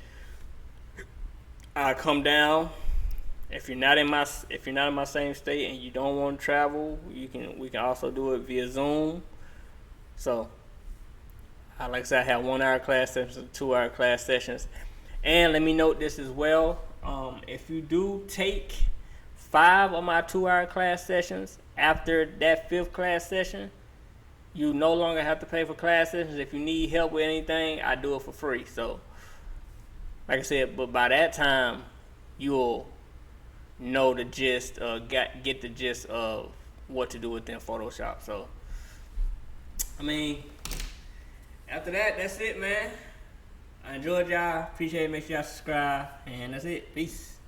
I'll come down. If you're not in my same state and you don't want to travel, we can also do it via Zoom. So like I said, I have 1 hour class sessions and 2 hour class sessions. And let me note this as well. If you do take 5 of my 2 hour class sessions, after that 5th class session, you no longer have to pay for class sessions. If you need help with anything, I do it for free. So like I said, but by that time, you'll know the gist, get the gist of what to do within Photoshop. So, I mean, after that, that's it, man. I enjoyed y'all. Appreciate it. Make sure y'all subscribe. And that's it. Peace.